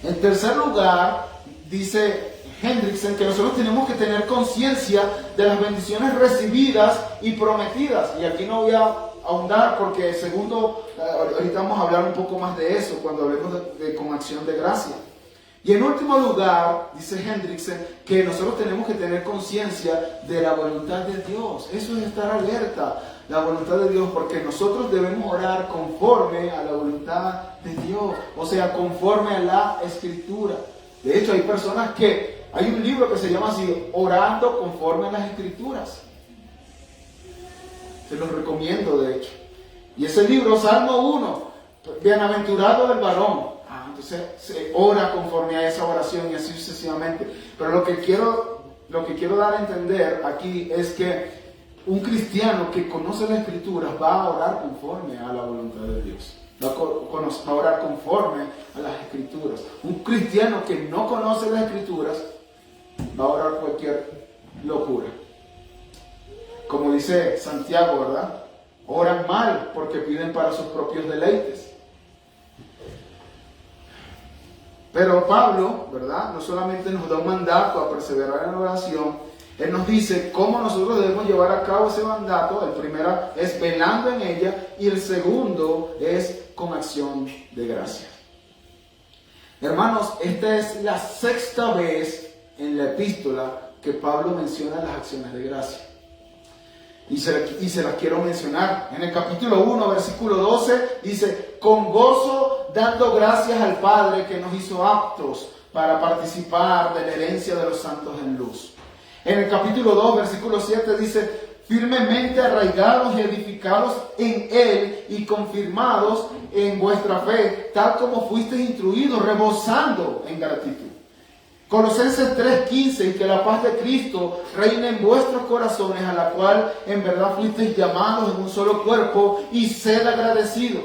En tercer lugar, dice Hendrickson que nosotros tenemos que tener conciencia de las bendiciones recibidas y prometidas. Y aquí no voy a ahondar porque ahorita vamos a hablar un poco más de eso cuando hablemos de con acción de gracia. Y en último lugar, dice Hendrickson, que nosotros tenemos que tener conciencia de la voluntad de Dios. Eso es estar alerta, la voluntad de Dios, porque nosotros debemos orar conforme a la voluntad de Dios, o sea, conforme a la Escritura. De hecho, hay personas hay un libro que se llama así, Orando conforme a las Escrituras. Se los recomiendo, de hecho. Y ese libro, Salmo 1, bienaventurado el varón. Entonces se ora conforme a esa oración y así sucesivamente. Pero lo que quiero dar a entender aquí es que un cristiano que conoce las Escrituras va a orar conforme a la voluntad de Dios. Va a orar conforme a las Escrituras. Un cristiano que no conoce las Escrituras va a orar cualquier locura. Como dice Santiago, ¿verdad? oran mal porque piden para sus propios deleites. Pero Pablo, ¿verdad?, no solamente nos da un mandato a perseverar en la oración, él nos dice cómo nosotros debemos llevar a cabo ese mandato. El primero es velando en ella y el segundo es con acción de gracias. Hermanos, esta es la sexta vez en la epístola que Pablo menciona las acciones de gracia. Y se las quiero mencionar. En el capítulo 1, versículo 12, dice: con gozo dando gracias al Padre que nos hizo aptos para participar de la herencia de los santos en luz. En el capítulo 2, versículo 7 dice: firmemente arraigados y edificados en Él y confirmados en vuestra fe, tal como fuisteis instruidos, rebosando en gratitud. Colosenses 3:15, y que la paz de Cristo reine en vuestros corazones, a la cual en verdad fuisteis llamados en un solo cuerpo, y sed agradecidos.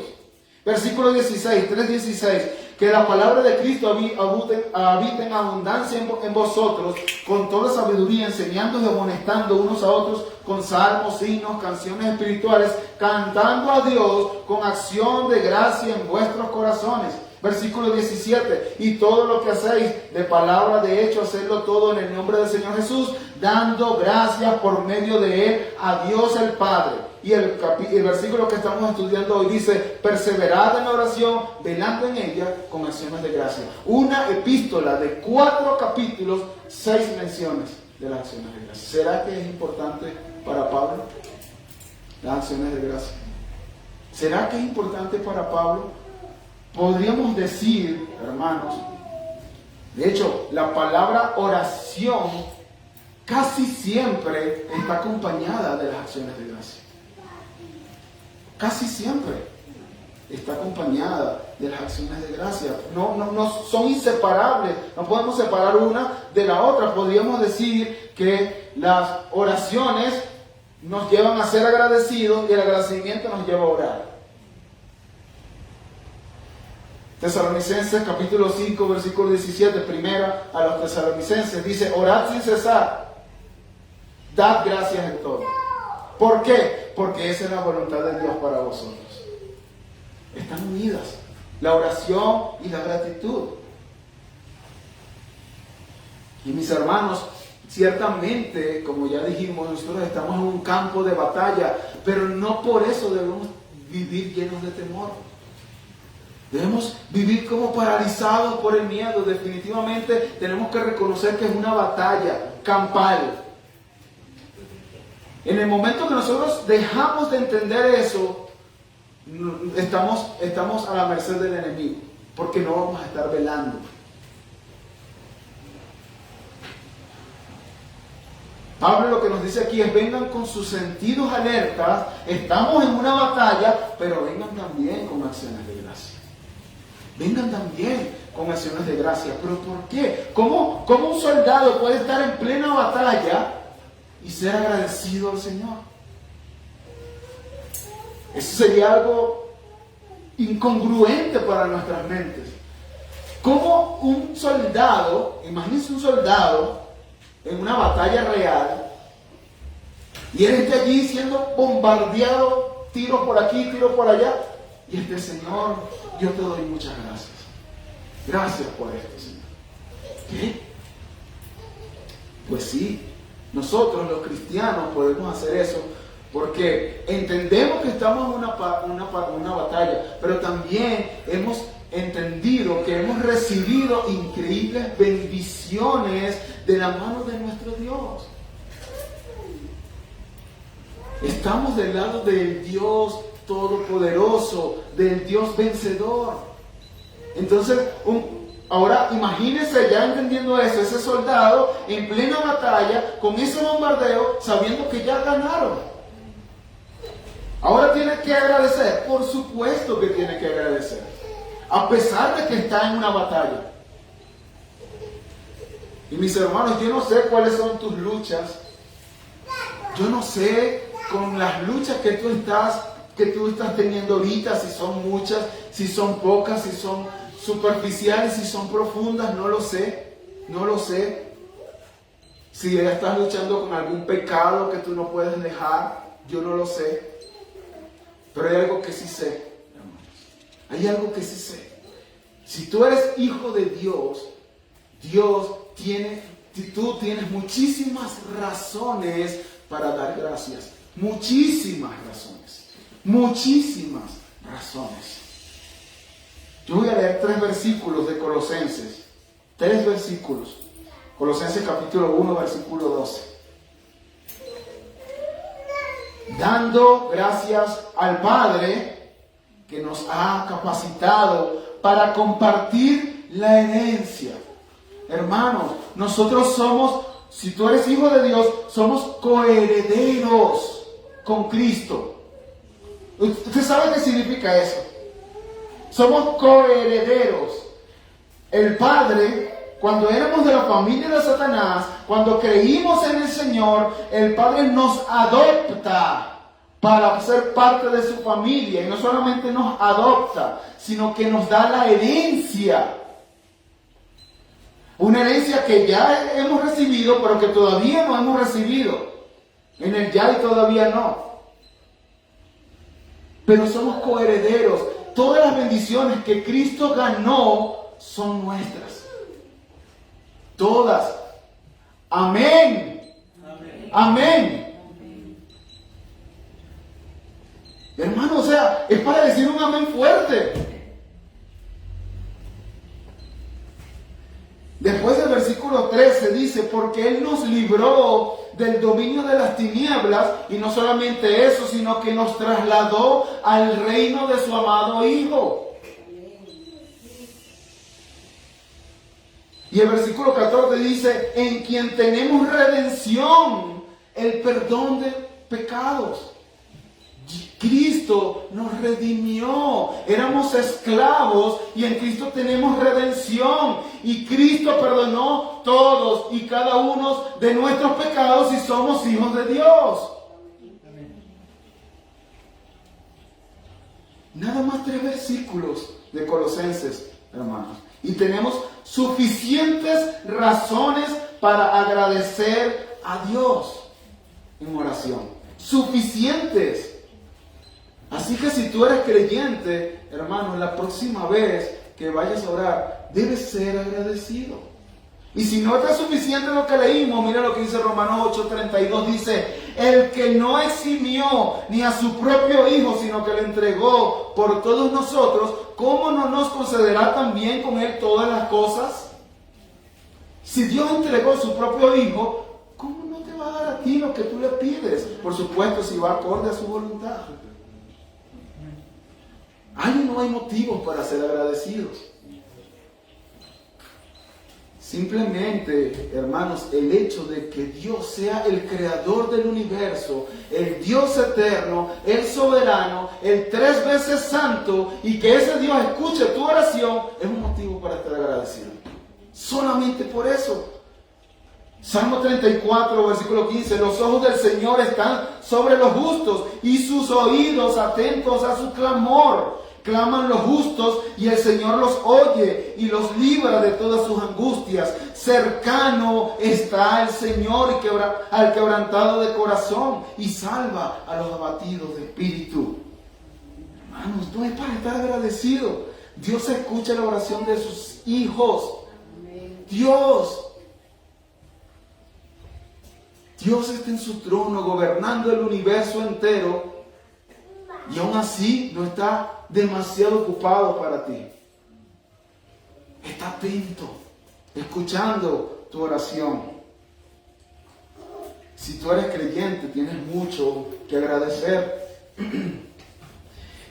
Versículo 16, 3:16, que la palabra de Cristo habite en abundancia en vosotros, con toda sabiduría, enseñando y amonestando unos a otros con salmos, himnos, canciones espirituales, cantando a Dios con acción de gracia en vuestros corazones. Versículo 17, y todo lo que hacéis de palabra, de hecho, hacedlo todo en el nombre del Señor Jesús, dando gracias por medio de Él a Dios el Padre. Y el versículo que estamos estudiando hoy dice: perseverad en la oración, velando en ella con acciones de gracia. Una epístola de 4 capítulos, 6 menciones de las acciones de gracia. ¿Será que es importante para Pablo las acciones de gracia? ¿Será que es importante para Pablo? Podríamos decir, hermanos, de hecho, la palabra oración casi siempre está acompañada de las acciones de gracia. Casi siempre está acompañada de las acciones de gracia. No son inseparables. No podemos separar una de la otra. Podríamos decir que las oraciones nos llevan a ser agradecidos y el agradecimiento nos lleva a orar. Tesalonicenses capítulo 5, versículo 17, primera a los tesalonicenses, dice: orad sin cesar, dad gracias en todo. ¿Por qué? Porque esa es la voluntad de Dios para vosotros. Están unidas la oración y la gratitud. Y mis hermanos, ciertamente, como ya dijimos, nosotros estamos en un campo de batalla, pero no por eso debemos vivir llenos de temor. Debemos vivir como paralizados por el miedo. Definitivamente tenemos que reconocer que es una batalla campal. En el momento que nosotros dejamos de entender eso, estamos a la merced del enemigo, porque no vamos a estar velando. Pablo lo que nos dice aquí es: vengan con sus sentidos alertas, estamos en una batalla, pero vengan también con acciones de gracia. Vengan también con acciones de gracia. ¿Pero por qué? ¿Cómo un soldado puede estar en plena batalla y ser agradecido al Señor? Eso sería algo incongruente para nuestras mentes. ¿Cómo un soldado, imagínense un soldado en una batalla real, y él esté allí siendo bombardeado, tiro por aquí, tiro por allá, y Señor, yo te doy muchas gracias. Gracias por esto, Señor. ¿Qué? Pues sí, nosotros los cristianos podemos hacer eso porque entendemos que estamos en una batalla, pero también hemos entendido que hemos recibido increíbles bendiciones de la mano de nuestro Dios. Estamos del lado del Dios todopoderoso, del Dios vencedor. Entonces, ahora imagínense, ya entendiendo eso, ese soldado en plena batalla, con ese bombardeo, sabiendo que ya ganaron. Ahora tiene que agradecer. Por supuesto que tiene que agradecer, a pesar de que está en una batalla. Y mis hermanos, yo no sé cuáles son tus luchas. Yo no sé con las luchas que tú estás teniendo ahorita, si son muchas, si son pocas, si son superficiales, si son profundas, no lo sé. Si ya estás luchando con algún pecado que tú no puedes dejar, yo no lo sé. Pero hay algo que sí sé, hermanos. Hay algo que sí sé. Si tú eres hijo de Dios, tú tienes muchísimas razones para dar gracias. Muchísimas razones. Muchísimas razones. Yo voy a leer 3 versículos de Colosenses. 3 versículos. Colosenses capítulo 1, versículo 12. Dando gracias al Padre que nos ha capacitado para compartir la herencia. Hermanos, nosotros somos, si tú eres hijo de Dios, somos coherederos con Cristo. ¿Usted sabe qué significa eso? Somos coherederos. El Padre, cuando éramos de la familia de Satanás, cuando creímos en el Señor, el Padre nos adopta para ser parte de su familia. Y no solamente nos adopta, sino que nos da la herencia. Una herencia que ya hemos recibido, pero que todavía no hemos recibido. En el ya y todavía no. Pero somos coherederos. Todas las bendiciones que Cristo ganó son nuestras. Todas. Amén. Amén. Amén. Hermano, o sea, es para decir un amén fuerte. Después del versículo 13 dice, porque Él nos libró del dominio de las tinieblas, y no solamente eso, sino que nos trasladó al reino de su amado Hijo. Y el versículo 14 dice, en quien tenemos redención, el perdón de pecados. Cristo nos redimió. Éramos esclavos y en Cristo tenemos redención. Y Cristo perdonó todos y cada uno de nuestros pecados y somos hijos de Dios. Nada más 3 versículos de Colosenses, hermanos. Y tenemos suficientes razones para agradecer a Dios en oración. Suficientes. Así que si tú eres creyente, hermano, la próxima vez que vayas a orar, debes ser agradecido. Y si no está suficiente lo que leímos, mira lo que dice Romanos 8:32, dice, el que no eximió ni a su propio Hijo, sino que lo entregó por todos nosotros, ¿cómo no nos concederá también con Él todas las cosas? Si Dios entregó su propio Hijo, ¿cómo no te va a dar a ti lo que tú le pides? Por supuesto, si va acorde a su voluntad. No hay motivos para ser agradecidos. Simplemente, hermanos, el hecho de que Dios sea el creador del universo, el Dios eterno, el soberano, el 3 veces santo, y que ese Dios escuche tu oración, es un motivo para estar agradecido. Solamente por eso. Salmo 34, versículo 15, los ojos del Señor están sobre los justos y sus oídos atentos a su clamor. Claman los justos y el Señor los oye y los libra de todas sus angustias. Cercano está el Señor al quebrantado de corazón y salva a los abatidos de espíritu. Hermanos, no es para estar agradecido. Dios escucha la oración de sus hijos. Dios está en su trono gobernando el universo entero. Y aún así no está demasiado ocupado para ti. Está atento, escuchando tu oración. Si tú eres creyente, tienes mucho que agradecer.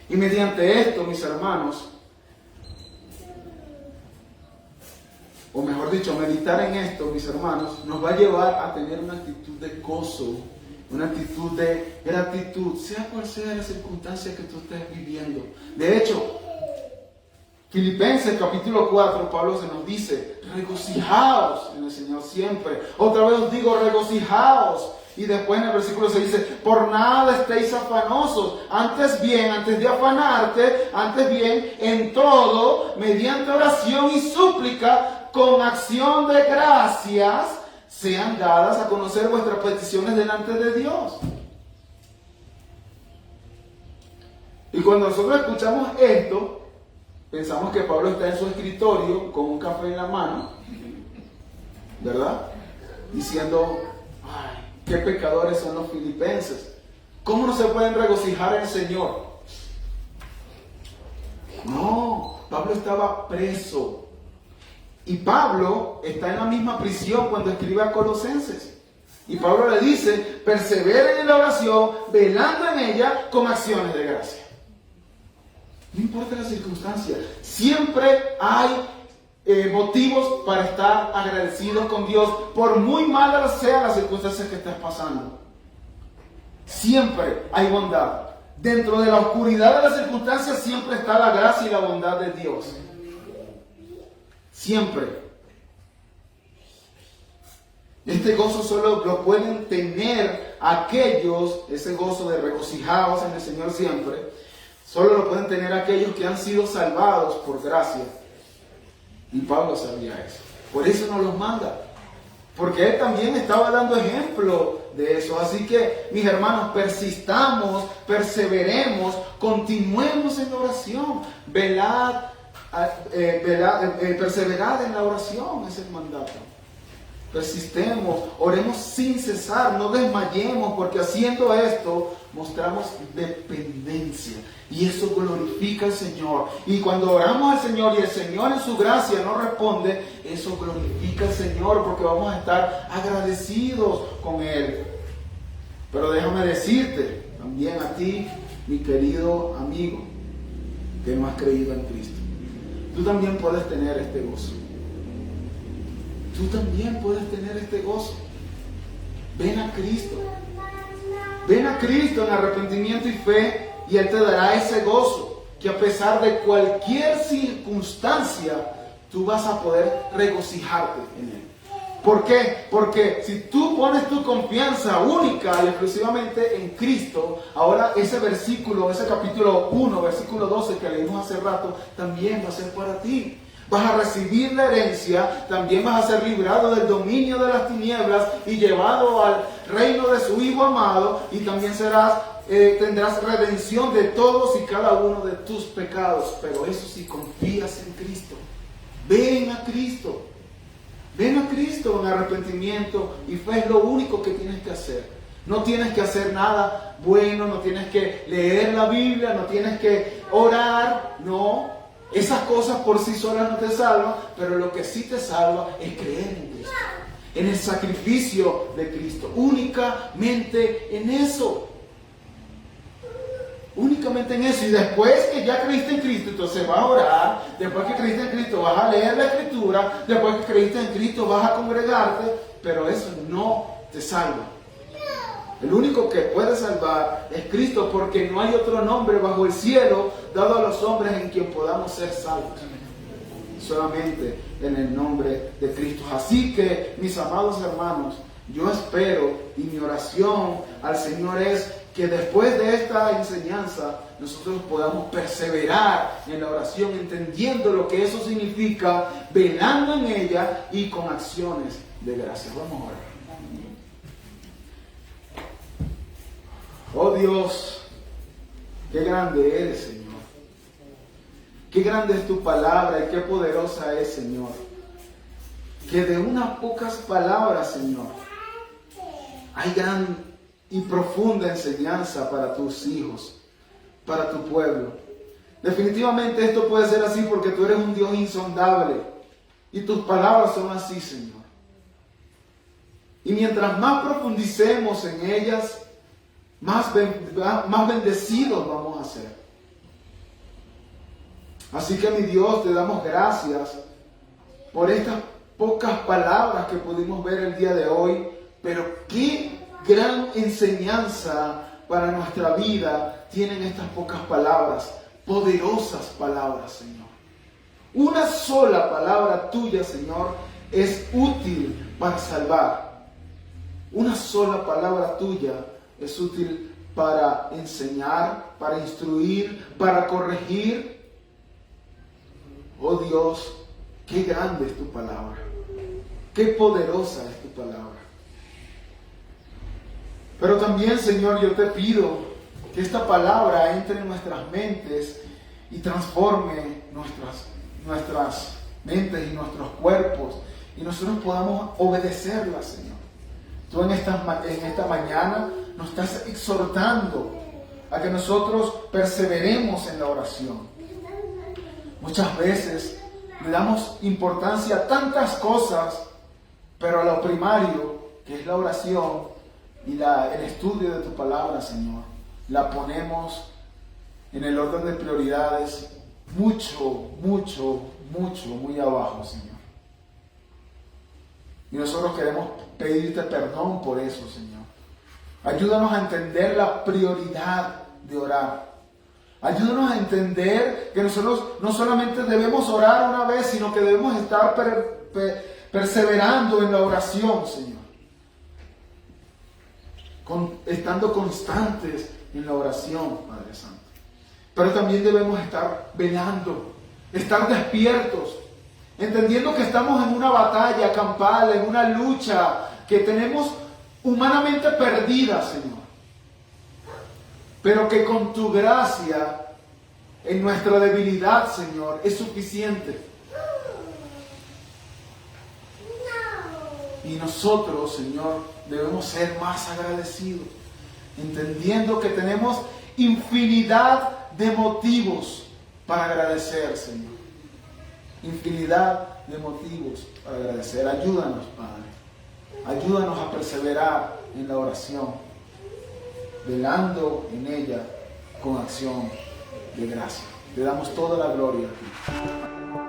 Y mediante esto, mis hermanos, o mejor dicho, meditar en esto, mis hermanos, nos va a llevar a tener una actitud de gozo, una actitud de gratitud, sea cual sea la circunstancia que tú estés viviendo. De hecho, Filipenses capítulo 4, Pablo se nos dice, regocijaos en el Señor siempre. Otra vez os digo, regocijaos. Y después en el versículo se dice, por nada estéis afanosos, antes de afanarte, antes bien, en todo, mediante oración y súplica, con acción de gracias, sean dadas a conocer vuestras peticiones delante de Dios. Y cuando nosotros escuchamos esto, pensamos que Pablo está en su escritorio con un café en la mano, ¿verdad? Diciendo, ay, qué pecadores son los filipenses. ¿Cómo no se pueden regocijar en el Señor? No, Pablo estaba preso. Y Pablo está en la misma prisión cuando escribe a Colosenses. Y Pablo le dice, perseveren en la oración, velando en ella con acciones de gracia. No importa la circunstancia, siempre hay motivos para estar agradecidos con Dios, por muy malas sean las circunstancias que estés pasando. Siempre hay bondad. Dentro de la oscuridad de las circunstancias siempre está la gracia y la bondad de Dios. Siempre. Este gozo solo lo pueden tener aquellos, ese gozo de regocijados en el Señor siempre, solo lo pueden tener aquellos que han sido salvados por gracia. Y Pablo sabía eso. Por eso nos los manda. Porque él también estaba dando ejemplo de eso. Así que, mis hermanos, persistamos, perseveremos, continuemos en la oración. Perseverad en la oración, es el mandato. Persistemos, oremos sin cesar, no desmayemos, porque haciendo esto mostramos dependencia. Y eso glorifica al Señor. Y cuando oramos al Señor y el Señor en su gracia nos responde, eso glorifica al Señor, porque vamos a estar agradecidos con Él. Pero déjame decirte también a ti, mi querido amigo, que no has creído en Cristo, tú también puedes tener este gozo. Tú también puedes tener este gozo. Ven a Cristo. Ven a Cristo en arrepentimiento y fe, y Él te dará ese gozo, que a pesar de cualquier circunstancia, tú vas a poder regocijarte en Él. ¿Por qué? Porque si tú pones tu confianza única y exclusivamente en Cristo, ahora ese versículo, ese capítulo 1, versículo 12 que leímos hace rato, también va a ser para ti. Vas a recibir la herencia, también vas a ser librado del dominio de las tinieblas y llevado al reino de su Hijo amado, y también tendrás redención de todos y cada uno de tus pecados. Pero eso si confías en Cristo. Ven a Cristo. Ven a Cristo en arrepentimiento y fe, es lo único que tienes que hacer. No tienes que hacer nada bueno, no tienes que leer la Biblia, no tienes que orar, no. Esas cosas por sí solas no te salvan, pero lo que sí te salva es creer en Cristo, en el sacrificio de Cristo, únicamente en eso. Únicamente en eso. Y después que ya creíste en Cristo, entonces vas a orar. Después que creíste en Cristo, vas a leer la Escritura. Después que creíste en Cristo, vas a congregarte. Pero eso no te salva. El único que puede salvar es Cristo, porque no hay otro nombre bajo el cielo dado a los hombres en quien podamos ser salvos. Solamente en el nombre de Cristo. Así que, mis amados hermanos, yo espero, y mi oración al Señor es que después de esta enseñanza nosotros podamos perseverar en la oración, entendiendo lo que eso significa, velando en ella y con acciones de gracia. Vamos a orar. Oh Dios, qué grande eres, Señor. Qué grande es tu palabra y qué poderosa es, Señor. Que de unas pocas palabras, Señor, hay gran y profunda enseñanza para tus hijos, para tu pueblo. Definitivamente esto puede ser así porque tú eres un Dios insondable y tus palabras son así, Señor. Y mientras más profundicemos en ellas, más bendecidos vamos a ser. Así que, mi Dios, te damos gracias por estas pocas palabras que pudimos ver el día de hoy, pero qué gran enseñanza para nuestra vida tienen estas pocas palabras, poderosas palabras, Señor. Una sola palabra tuya, Señor, es útil para salvar. Una sola palabra tuya es útil para enseñar, para instruir, para corregir. Oh Dios, qué grande es tu palabra. Qué poderosa es tu palabra. Pero también, Señor, yo te pido que esta palabra entre en nuestras mentes y transforme nuestras mentes y nuestros cuerpos, y nosotros podamos obedecerla, Señor. Tú en esta mañana nos estás exhortando a que nosotros perseveremos en la oración. Muchas veces le damos importancia a tantas cosas, pero a lo primario, que es la oración y el estudio de tu palabra, Señor, la ponemos en el orden de prioridades muy abajo, Señor. Y nosotros queremos pedirte perdón por eso, Señor. Ayúdanos a entender la prioridad de orar. Ayúdanos a entender que nosotros no solamente debemos orar una vez, sino que debemos estar perseverando en la oración, Señor. Estando constantes en la oración, Padre Santo. Pero también debemos estar velando, estar despiertos, entendiendo que estamos en una batalla campal, en una lucha que tenemos humanamente perdida, Señor. Pero que con tu gracia, en nuestra debilidad, Señor, es suficiente. Y nosotros, Señor, debemos ser más agradecidos, entendiendo que tenemos infinidad de motivos para agradecer, Señor. Infinidad de motivos para agradecer. Ayúdanos, Padre. Ayúdanos a perseverar en la oración, velando en ella con acción de gracia. Te damos toda la gloria a ti.